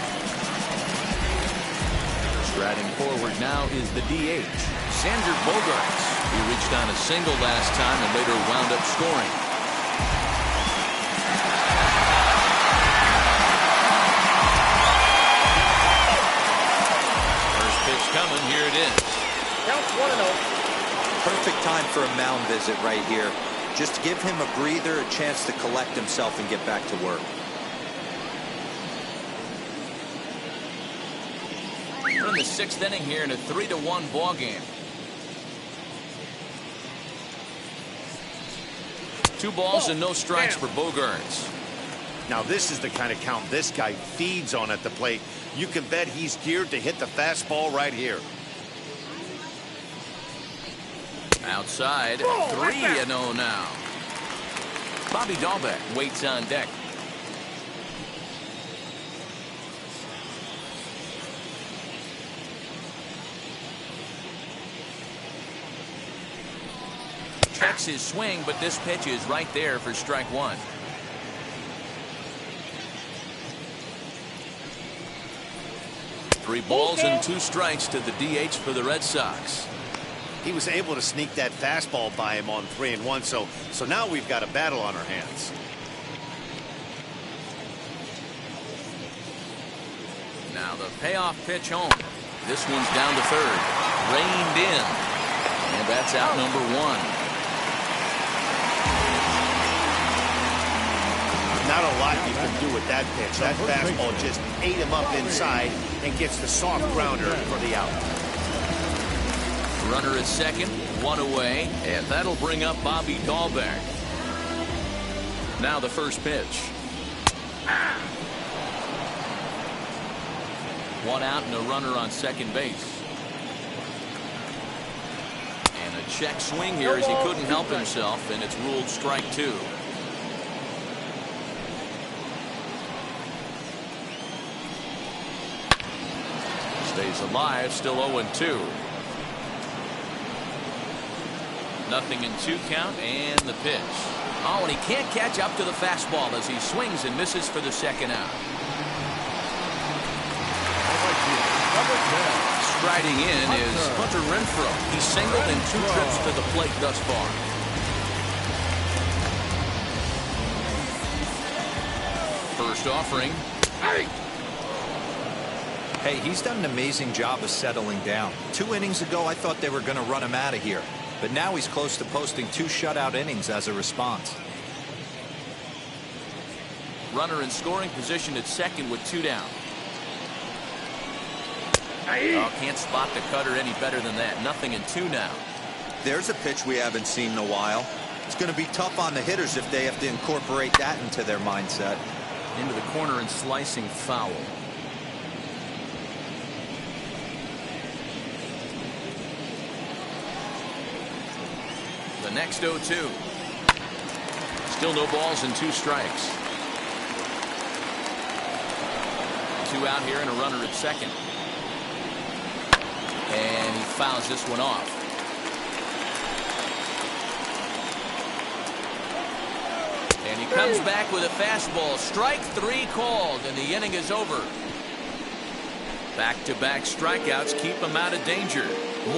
Striding forward now is the DH, Xander Bogaerts. He reached on a single last time and later wound up scoring. First pitch coming. Here it is. Counts 1-0. Perfect time for a mound visit right here. Just give him a breather, a chance to collect himself and get back to work. We're in the 6th inning here in a 3-1 ball game. 2 balls and no strikes for Bogaerts. Now this is the kind of count this guy feeds on at the plate. You can bet he's geared to hit the fastball right here. Outside, 3-0 now. Bobby Dahlbeck waits on deck. Checks his swing, but this pitch is right there for strike 1. Three balls and 2 strikes to the DH for the Red Sox. He was able to sneak that fastball by him on 3-1, so now we've got a battle on our hands. Now the payoff pitch home. This one's down to third. Reined in. And that's out number 1. Not a lot you can do with that pitch. That fastball just ate him up inside and gets the soft grounder for the out. Runner at second, 1 away, and that'll bring up Bobby Dahlbeck. Now the first pitch. 1 out and a runner on second base. And a check swing here as he couldn't help himself, and it's ruled strike 2. Stays alive, still 0-2. Nothing in 2 count, and the pitch. Oh, and he can't catch up to the fastball as he swings and misses for the second out. Striding in is Hunter Renfroe. He's singled in 2 trips to the plate thus far. First offering. Hey, he's done an amazing job of settling down. 2 innings ago, I thought they were going to run him out of here. But now he's close to posting 2 shutout innings as a response. Runner in scoring position at second with 2 down. Oh, can't spot the cutter any better than that. Nothing in 2 now. There's a pitch we haven't seen in a while. It's going to be tough on the hitters if they have to incorporate that into their mindset. Into the corner and slicing foul. The next 0-2. Still no balls and 2 strikes. 2 out here and a runner at second. And he fouls this one off. And he comes back with a fastball. Strike 3 called, and the inning is over. Back-to-back strikeouts keep him out of danger.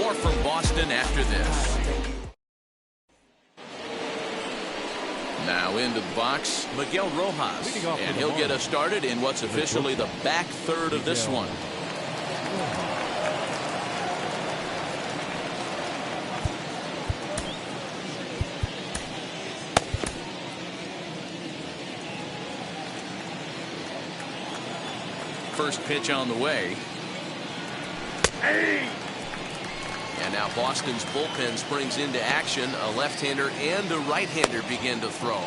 More from Boston after this. Now into the box, Miguel Rojas, and he'll get us started in what's officially the back third of this one. First pitch on the way. And now Boston's bullpen springs into action. A left-hander and a right-hander begin to throw.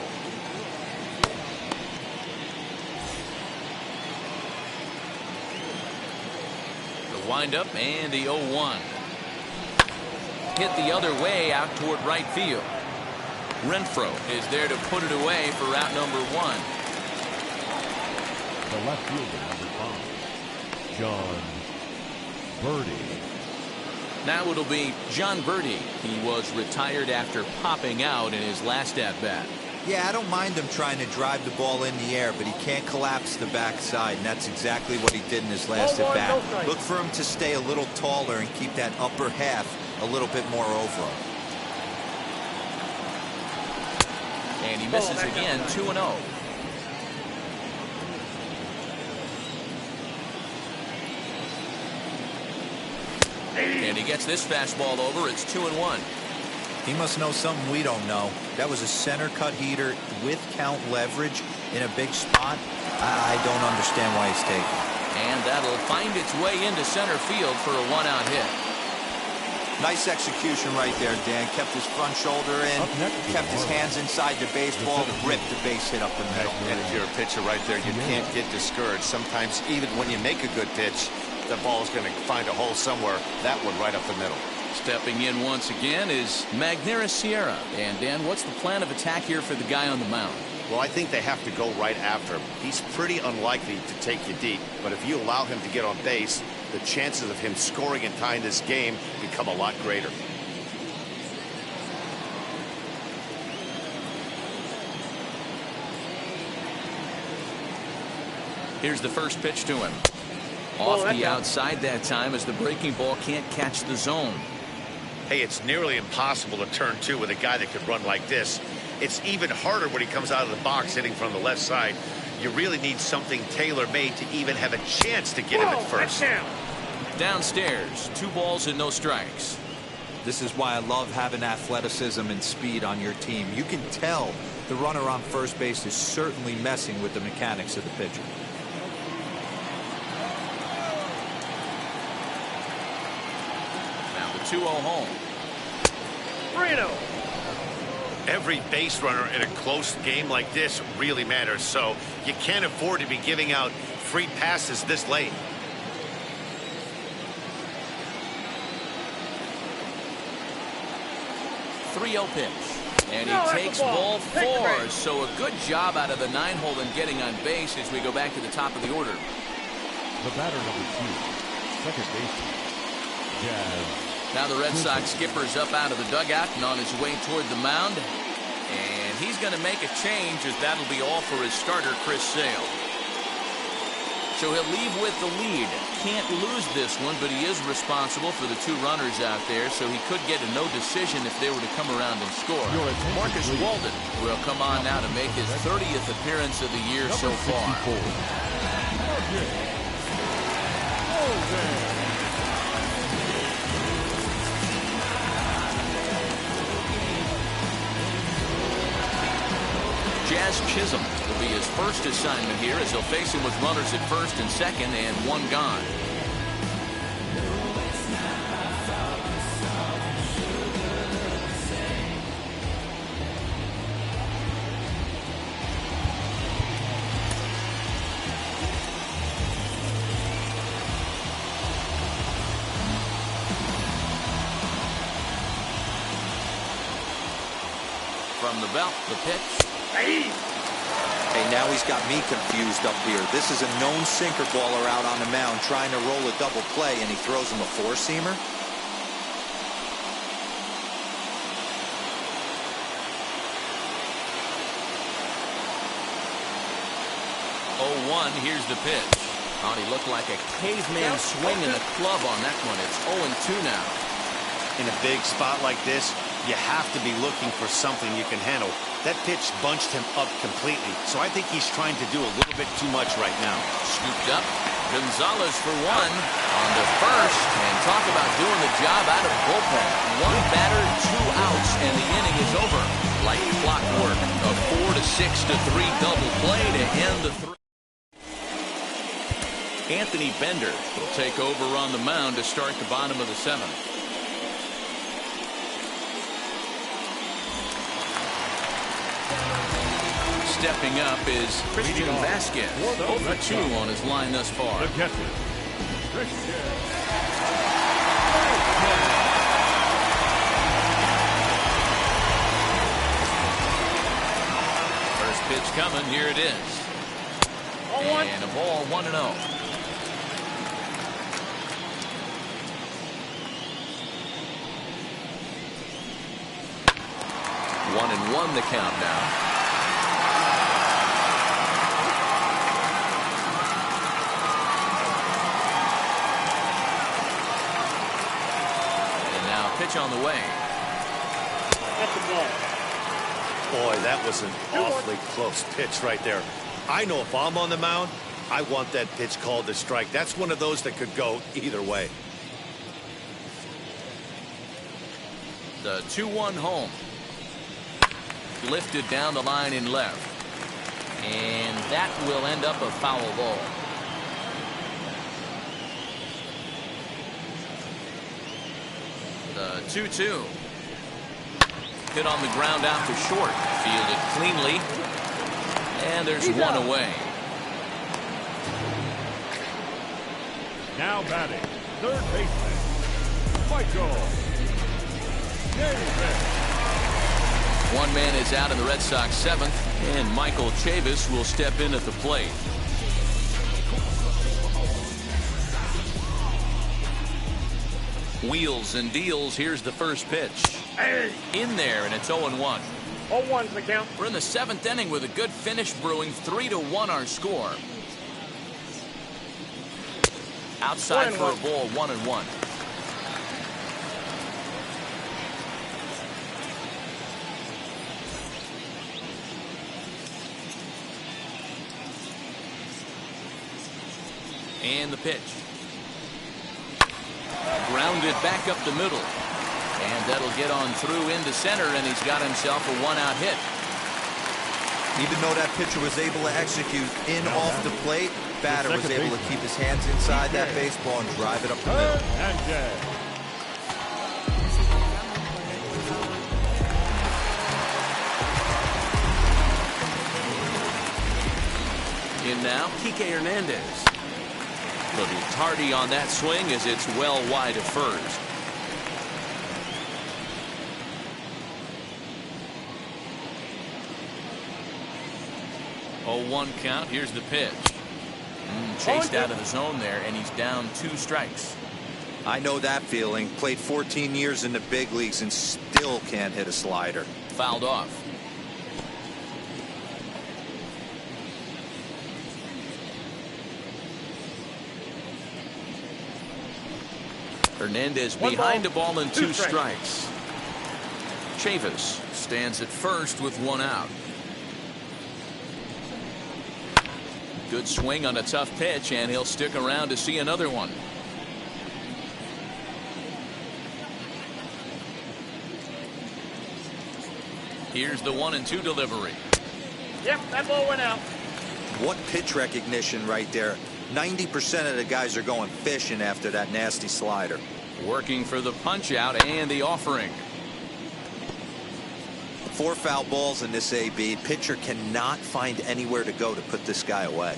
The windup and the 0-1. Hit the other way out toward right field. Renfroe is there to put it away for out number 1. The left fielder, number 5, John Birdie. Now it'll be John Birdie. He was retired after popping out in his last at-bat. Yeah, I don't mind him trying to drive the ball in the air, but he can't collapse the backside, and that's exactly what he did in his last at-bat. Look for him to stay a little taller and keep that upper half a little bit more over him. And he misses again, 2-0. And he gets this fastball over. It's 2-1. He must know something we don't know. That was a center cut heater with count leverage in a big spot. I don't understand why he's taking it. And that'll find its way into center field for a one-out hit. Nice execution right there, Dan. Kept his front shoulder in, kept his hands inside the baseball, ripped the base hit up the middle. And if you're a pitcher right there, you can't get discouraged. Sometimes even when you make a good pitch, the ball is going to find a hole somewhere. That one right up the middle. Stepping in once again is Magneuris Sierra. And Dan, what's the plan of attack here for the guy on the mound? Well, I think they have to go right after him. He's pretty unlikely to take you deep, but if you allow him to get on base, the chances of him scoring and tying this game become a lot greater. Here's the first pitch to him. Off the outside that time as the breaking ball can't catch the zone. Hey, it's nearly impossible to turn two with a guy that could run like this. It's even harder when he comes out of the box hitting from the left side. You really need something tailor-made to even have a chance to get him at first. Downstairs, 2 balls and no strikes. This is why I love having athleticism and speed on your team. You can tell the runner on first base is certainly messing with the mechanics of the pitcher. Now the 2-0 home. 3-0. Every base runner in a close game like this really matters, so you can't afford to be giving out free passes this late. .30 pitch. And he takes ball 4. So a good job out of the 9-hole in getting on base as we go back to the top of the order. The batter number 2, second baseman, Jazz. Now the Red Sox skipper's up out of the dugout and on his way toward the mound. And he's going to make a change as that'll be all for his starter, Chris Sale. So he'll leave with the lead. Can't lose this one, but he is responsible for the 2 runners out there, so he could get a no decision if they were to come around and score. Marcus Walden will come on now to make his 30th appearance of the year so far. Jazz Chisholm will be his first assignment here as he'll face him with runners at first and second and 1 gone. From the belt, the pitch. Hey, now he's got me confused up here. This is a known sinker baller out on the mound trying to roll a double play, and he throws him a 4-seamer. 0-1, here's the pitch. Oh, he looked like a caveman swinging the club on that one. It's 0-2 now. In a big spot like this, you have to be looking for something you can handle. That pitch bunched him up completely, so I think he's trying to do a little bit too much right now. Scooped up. Gonzalez for 1 on the first. And talk about doing the job out of bullpen. 1 batter, 2 outs, and the inning is over. Like clockwork. A 4-6-3 double play to end the 3. Anthony Bender will take over on the mound to start the bottom of the 7th. Stepping up is Christian Vasquez. 0-2 on his line thus far. The catcher, Christian. First pitch coming. Here it is. And a ball 1-0. One and one the count now. Pitch on the way. That's the ball. Boy, that was an awfully close pitch right there. I know if I'm on the mound, I want that pitch called a strike. That's one of those that could go either way. The 2-1 home. Lifted down the line in left. And that will end up a foul ball. The 2-2. Hit on the ground out to short. Fielded cleanly. And there's one away. Now batting, third baseman, Michael Chavis. One man is out in the Red Sox seventh, and Michael Chavis will step in at the plate. Wheels and deals. Here's the first pitch. Hey. In there, and it's 0-1. 0-1's the count. We're in the seventh inning with a good finish brewing. 3-1 our score. Outside for a ball, 1-1. And the pitch. Grounded back up the middle. And that'll get on through into center, and he's got himself a one-out hit. Even though that pitcher was able to execute in off the plate, batter was able to keep his hands inside that baseball and drive it up the middle. In now, Kike Hernandez. Little tardy on that swing as it's well wide of first. Oh, 1 count. Here's the pitch. Chased out of the zone there, and he's down 2 strikes. I know that feeling. Played 14 years in the big leagues and still can't hit a slider. Fouled off. Hernandez behind the ball and 2 strikes. Chavis stands at first with 1 out. Good swing on a tough pitch, and he'll stick around to see another one. Here's the 1-2 delivery. Yep, that ball went out. What pitch recognition right there. 90% of the guys are going fishing after that nasty slider. Working for the punch out and the offering. 4 foul balls in this AB. Pitcher cannot find anywhere to go to put this guy away.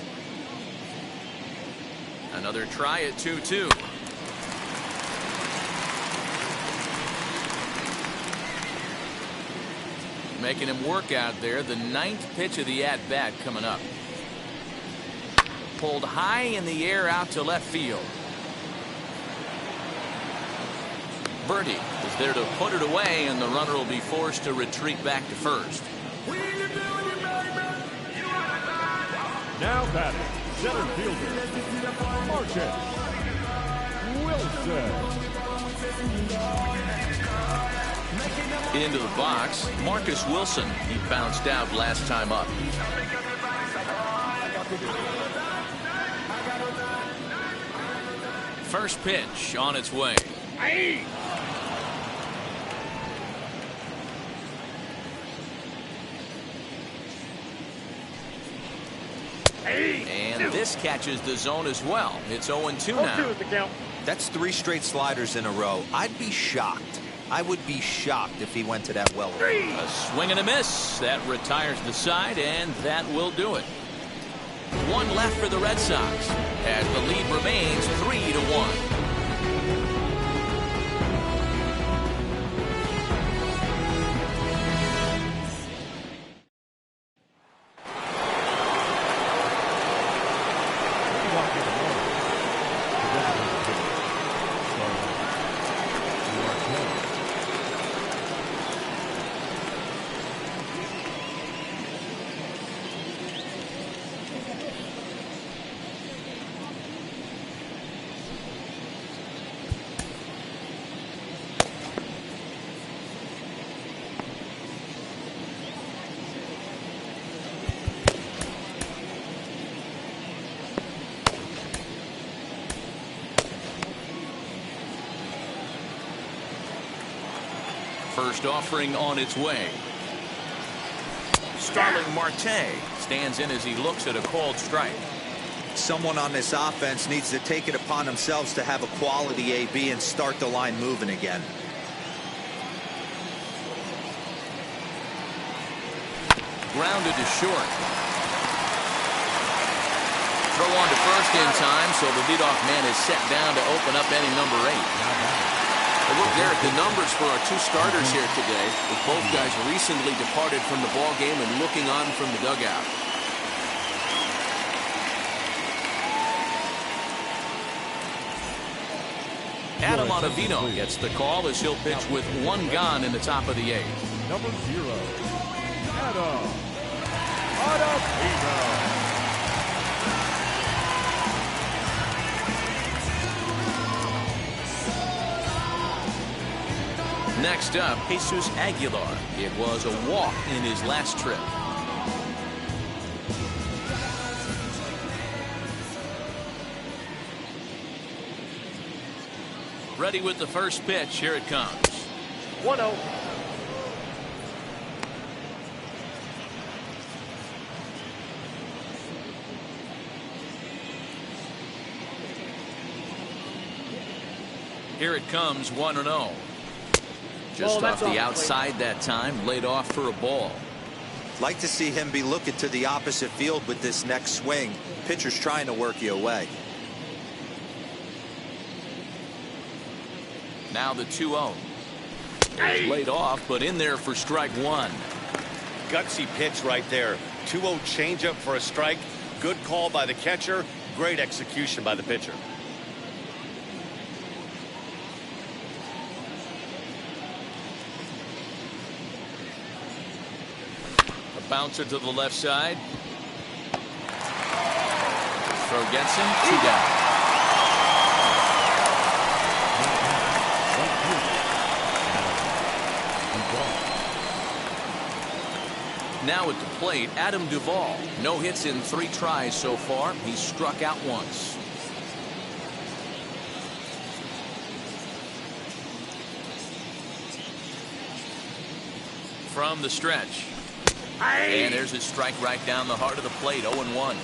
Another try at 2-2. Making him work out there. The 9th pitch of the at-bat coming up. Pulled high in the air out to left field. Birdie is there to put it away, and the runner will be forced to retreat back to first. Now batting, center fielder, Marcus Wilson. Into the box, Marcus Wilson. He bounced out last time up. First pitch on its way. Hey. And this catches the zone as well. It's 0-2 now. 0-2 is the count. That's 3 straight sliders in a row. I'd be shocked. I would be shocked if he went to that well. A swing and a miss. That retires the side, and that will do it. 1 left for the Red Sox as the lead remains 3-1. first offering on its way. Starling Marte stands in as he looks at a called strike. Someone on this offense needs to take it upon themselves to have a quality AB and start the line moving again. Grounded to short. Throw on to first in time, so the leadoff man is set down to open up inning number 8. Well, look, Garrett, the numbers for our two starters here today, with both guys recently departed from the ball game and looking on from the dugout. Adam Ottavino gets the call as he'll pitch with 1 gone in the top of the 8th. Number 0, Adam Ottavino. Next up, Jesus Aguilar. It was a walk in his last trip. Ready with the first pitch. Here it comes. 1-0. Here it comes, 1-0. Just off the outside that time, laid off for a ball. Like to see him be looking to the opposite field with this next swing. Pitcher's trying to work you away. Now the 2-0. Laid off, but in there for strike 1. Gutsy pitch right there. 2-0 changeup for a strike. Good call by the catcher. Great execution by the pitcher. Bouncer to the left side. Throw gets him. 2 down. Now at the plate, Adam Duvall. No hits in 3 tries so far. He's struck out once. From the stretch. And there's his strike right down the heart of the plate, 0-1.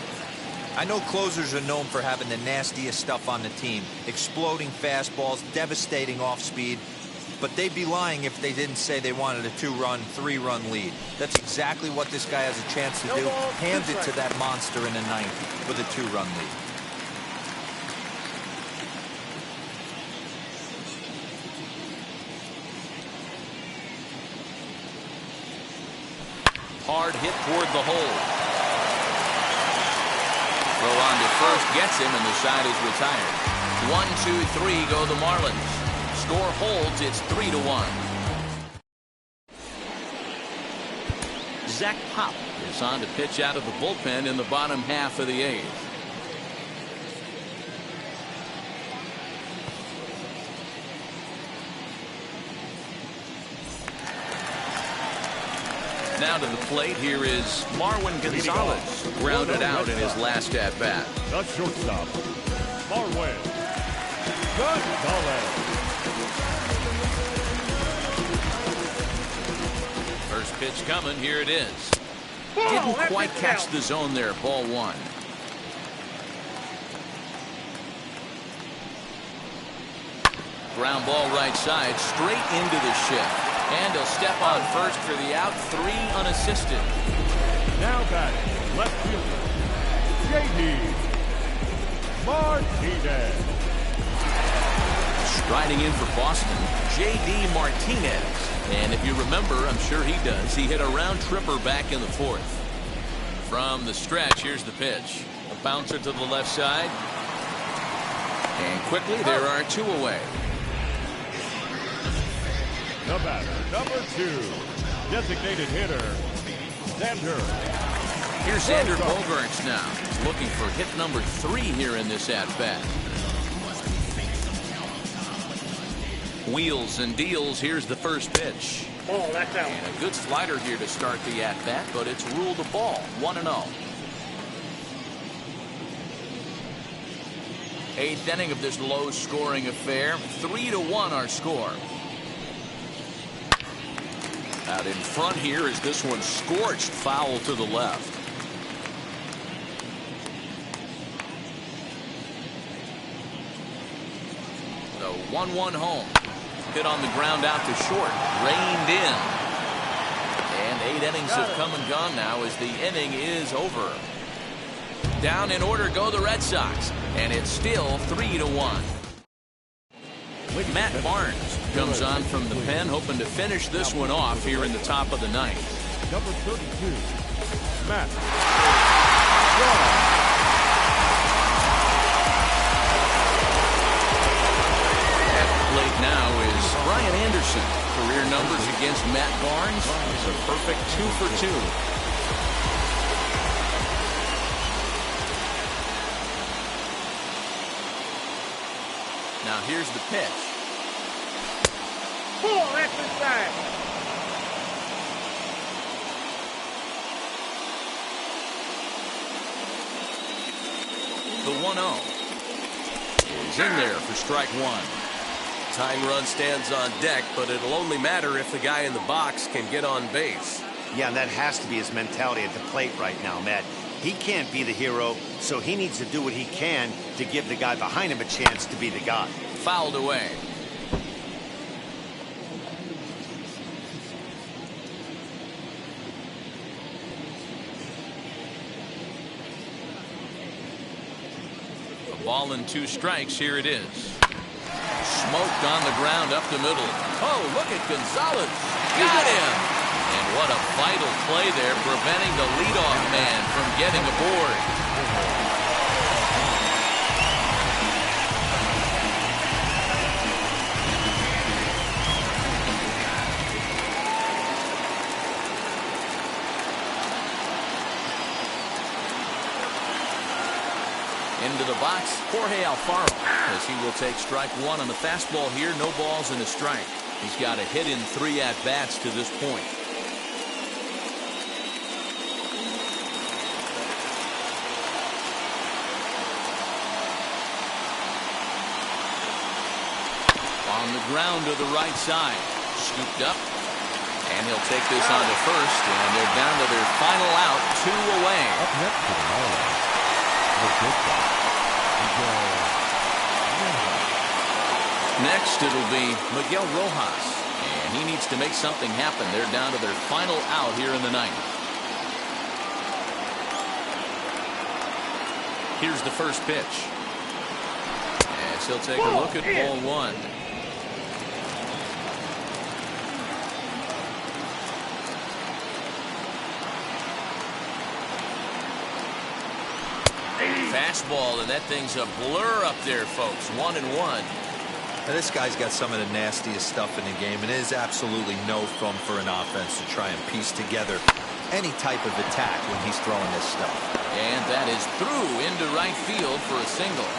I know closers are known for having the nastiest stuff on the team. Exploding fastballs, devastating off speed. But they'd be lying if they didn't say they wanted a 2-run, 3-run lead. That's exactly what this guy has a chance to do. Hand it to that monster in the 9th with a 2-run lead. Hard hit toward the hole. Throw on to first gets him, and the side is retired. 1-2-3 go the Marlins. Score holds. It's 3-1. Zach Pop is on to pitch out of the bullpen in the bottom half of the 8th. Now to the plate, here is Marwin Gonzalez, grounded out in his last at-bat. The shortstop, Marwin Gonzalez. First pitch coming, here it is. Didn't quite catch the zone there, ball 1. Ground ball right side, straight into the shift. And he'll step on first for the out, 3 unassisted. Now batting, left fielder, J.D. Martinez. Striding in for Boston, J.D. Martinez. And if you remember, I'm sure he does, he hit a round tripper back in the 4th. From the stretch, here's the pitch. A bouncer to the left side. And quickly, there are 2 away. The batter, number 2, designated hitter, Xander. Here's Xander Bogaerts now. He's looking for hit number 3 here in this at-bat. Wheels and deals. Here's the first pitch. Oh, that's out. And a good slider here to start the at-bat, but it's ruled a ball. 1-0. 8th inning of this low-scoring affair. 3-1 our score. Out in front here is this one scorched foul to the left. The 1-1 home. Hit on the ground out to short. Reined in. And 8 innings have come and gone now as the inning is over. Down in order go the Red Sox. And it's still 3-1. Matt Barnes comes on from the pen, hoping to finish this one off here in the top of the ninth. Number 32, Matt. At the plate now is Brian Anderson. Career numbers against Matt Barnes is a perfect 2 for 2. Now here's the pitch. Full exercise. The 1-0 is in there for strike one. Tying run stands on deck, but it'll only matter if the guy in the box can get on base. Yeah, and that has to be his mentality at the plate right now, Matt. He can't be the hero, so he needs to do what he can to give the guy behind him a chance to be the guy. Fouled away. A ball and 2 strikes. Here it is. Smoked on the ground up the middle. Oh, look at Gonzalez. Got him. And what a vital play there, preventing the leadoff man from getting aboard. Into the box, Jorge Alfaro, as he will take strike one on the fastball here. No balls and a strike. He's got a hit in 3 at-bats to this point. On the ground to the right side. Scooped up. And he'll take this on to first. And they're down to their final out. 2 away. Up next to the Marlins. Next, it'll be Miguel Rojas. And he needs to make something happen. They're down to their final out here in the ninth. Here's the first pitch. As he'll take a look at ball one. Fastball, and that thing's a blur up there, folks. 1-1. Now, this guy's got some of the nastiest stuff in the game, and it is absolutely no fun for an offense to try and piece together any type of attack when he's throwing this stuff. And that is through into right field for a single.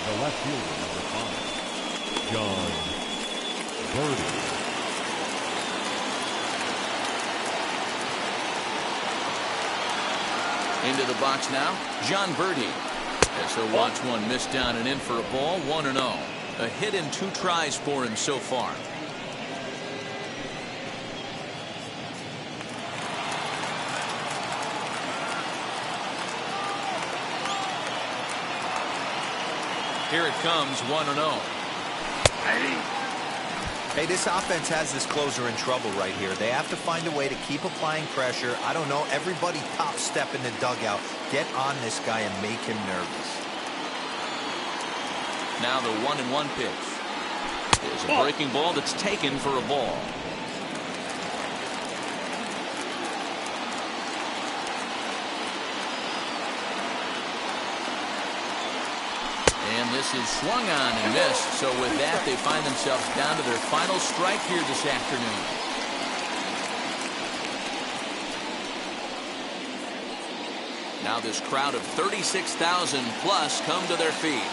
The left fielder, number 5, John Birdie. Into the box now, John Birdie. As he'll watch one miss down and in for a ball. 1-0. A hit in 2 tries for him so far. Here it comes, 1-0. Hey, this offense has this closer in trouble right here. They have to find a way to keep applying pressure. I don't know, everybody top step in the dugout. Get on this guy and make him nervous. Now the 1-1 pitch. There's a breaking ball that's taken for a ball. And this is swung on and missed. So with that, they find themselves down to their final strike here this afternoon. Now this crowd of 36,000 plus come to their feet.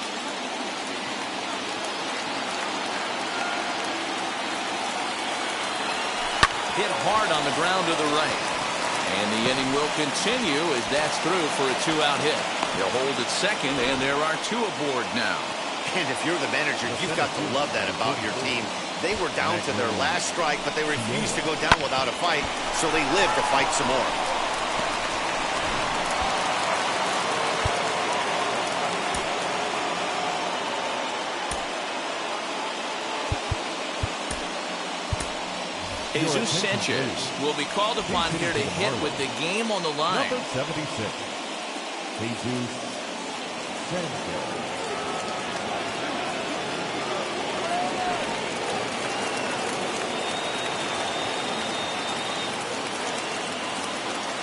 Hit hard on the ground to the right. And the inning will continue as that's through for a 2-out hit. They'll hold at second, and there are 2 aboard now. And if you're the manager, you've got to love that about your team. They were down to their last strike, but they refused to go down without a fight, so they lived to fight some more. Jesus Sanchez will be called upon here to hit with the game on the line. Number 76, Jesus Sanchez.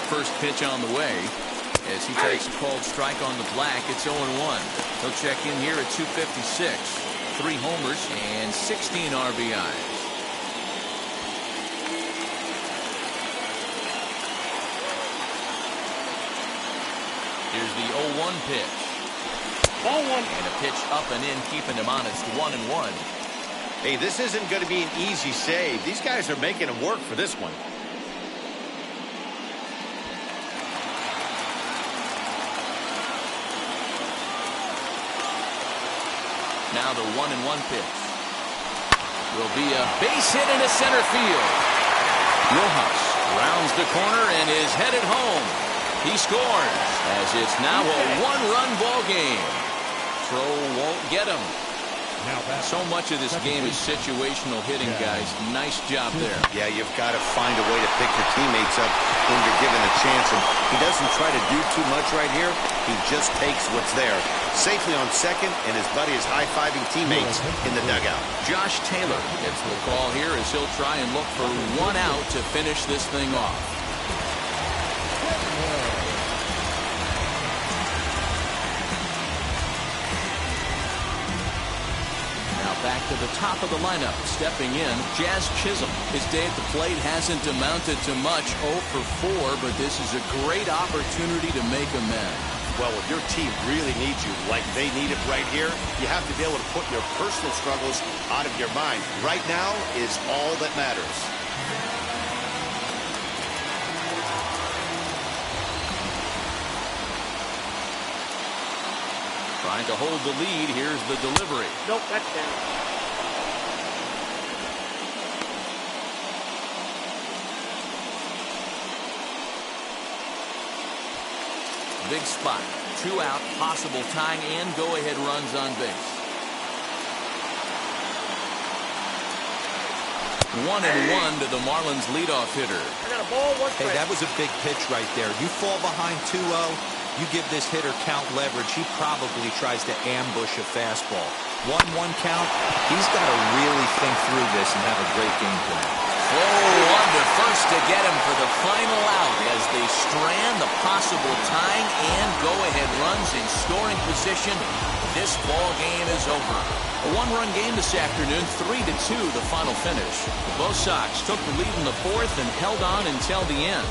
First pitch on the way as he takes a called strike on the black. It's 0-1. He'll check in here at 256. 3 homers and 16 RBIs. Here's the 0-1 pitch. Ball 1. And a pitch up and in, keeping him honest. 1-1. Hey, this isn't going to be an easy save. These guys are making him work for this one. Now the 1-1 pitch will be a base hit into center field. Rojas rounds the corner and is headed home. He scores as it's now a 1-run ball game. Throw won't get him. So much of this game is situational hitting, guys. Nice job there. Yeah, you've got to find a way to pick your teammates up when you're given a chance. And he doesn't try to do too much right here. He just takes what's there. Safely on second, and his buddy is high-fiving teammates in the dugout. Josh Taylor gets the call here as he'll try and look for 1 out to finish this thing off. Back to the top of the lineup, stepping in, Jazz Chisholm. His day at the plate hasn't amounted to much, 0 for 4, but this is a great opportunity to make amends. Well, if your team really needs you like they need it right here, you have to be able to put your personal struggles out of your mind. Right now is all that matters. Trying to hold the lead. Here's the delivery. Nope, that's down. Big spot. 2 out, possible tying and go-ahead runs on base. 1-1 to the Marlins leadoff hitter. I got a ball, 1 Hey, strike. that was a big pitch right there. You fall behind 2-0, you give this hitter count leverage. He probably tries to ambush a fastball. 1-1 count. He's got to really think through this and have a great game plan. Oh, on to first to get him for the final out as they strand the possible tying and go-ahead runs in scoring position. This ball game is over. A 1-run game this afternoon, 3-2 the final finish. Both Sox took the lead in the 4th and held on until the end.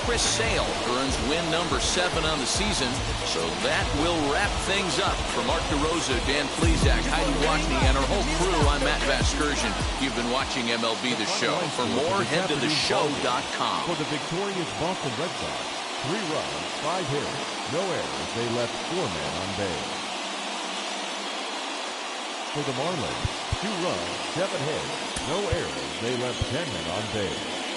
Chris Sale earns win number 7 on the season, so that will wrap things up. For Mark DeRosa, Dan Plesac, Heidi Watney, and our whole crew, I'm Matt Vasgersian. You've been watching MLB The Show. For more, head to theshow.com. For the victorious Boston Red Sox, 3 runs, 5 hits, no errors. They left 4 men on base. For the Marlins, 2 runs, 7 hits, no errors. They left 10 men on base.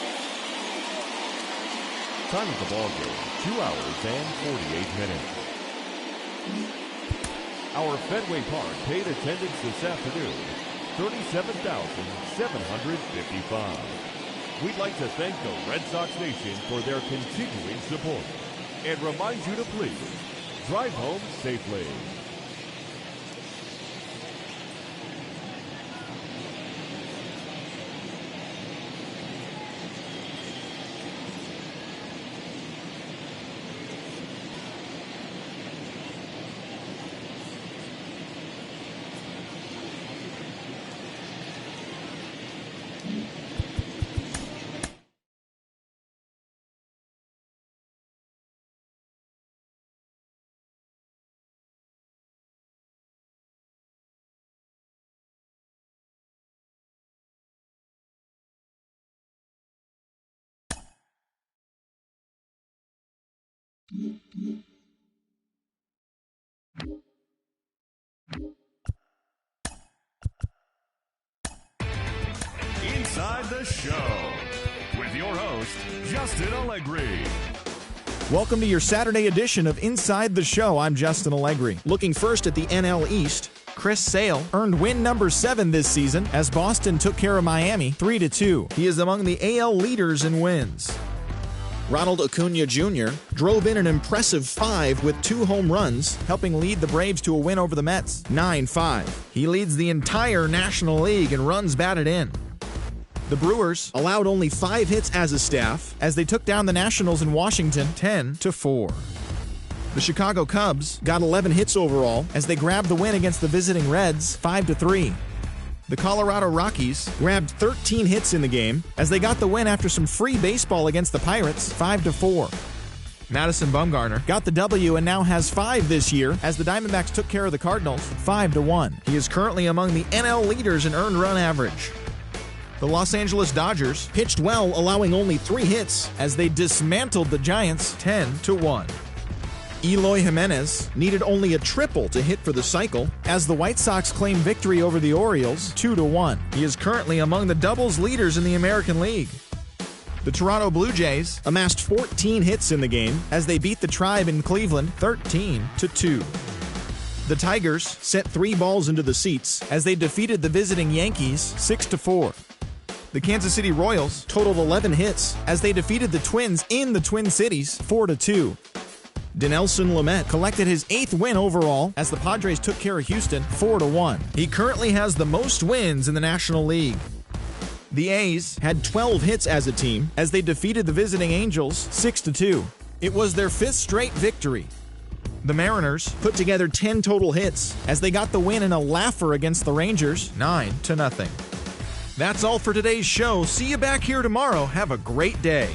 Time of the ball game, 2 hours and 48 minutes. Our Fenway Park paid attendance this afternoon, 37,755. We'd like to thank the Red Sox Nation for their continuing support and remind you to please drive home safely. the show with your host, Justin Allegri. Welcome to your Saturday edition of Inside the Show. I'm Justin Allegri. Looking first at the NL East, Chris Sale earned win number 7 this season as Boston took care of Miami 3-2. He is among the AL leaders in wins. Ronald Acuna Jr. drove in an impressive 5 with 2 home runs, helping lead the Braves to a win over the Mets 9-5. He leads the entire National League in runs batted in. The Brewers allowed only 5 hits as a staff as they took down the Nationals in Washington 10-4. The Chicago Cubs got 11 hits overall as they grabbed the win against the visiting Reds 5-3. The Colorado Rockies grabbed 13 hits in the game as they got the win after some free baseball against the Pirates 5-4. Madison Bumgarner got the W and now has 5 this year as the Diamondbacks took care of the Cardinals 5-1. He is currently among the NL leaders in earned run average. The Los Angeles Dodgers pitched well, allowing only 3 hits as they dismantled the Giants 10-1. Eloy Jimenez needed only a triple to hit for the cycle as the White Sox claimed victory over the Orioles 2-1. He is currently among the doubles leaders in the American League. The Toronto Blue Jays amassed 14 hits in the game as they beat the Tribe in Cleveland 13-2. The Tigers sent 3 balls into the seats as they defeated the visiting Yankees 6-4. The Kansas City Royals totaled 11 hits as they defeated the Twins in the Twin Cities 4-2. Dinelson Lamet collected his 8th win overall as the Padres took care of Houston 4-1. He currently has the most wins in the National League. The A's had 12 hits as a team as they defeated the visiting Angels 6-2. It was their 5th straight victory. The Mariners put together 10 total hits as they got the win in a laugher against the Rangers 9-0. That's all for today's show. See you back here tomorrow. Have a great day.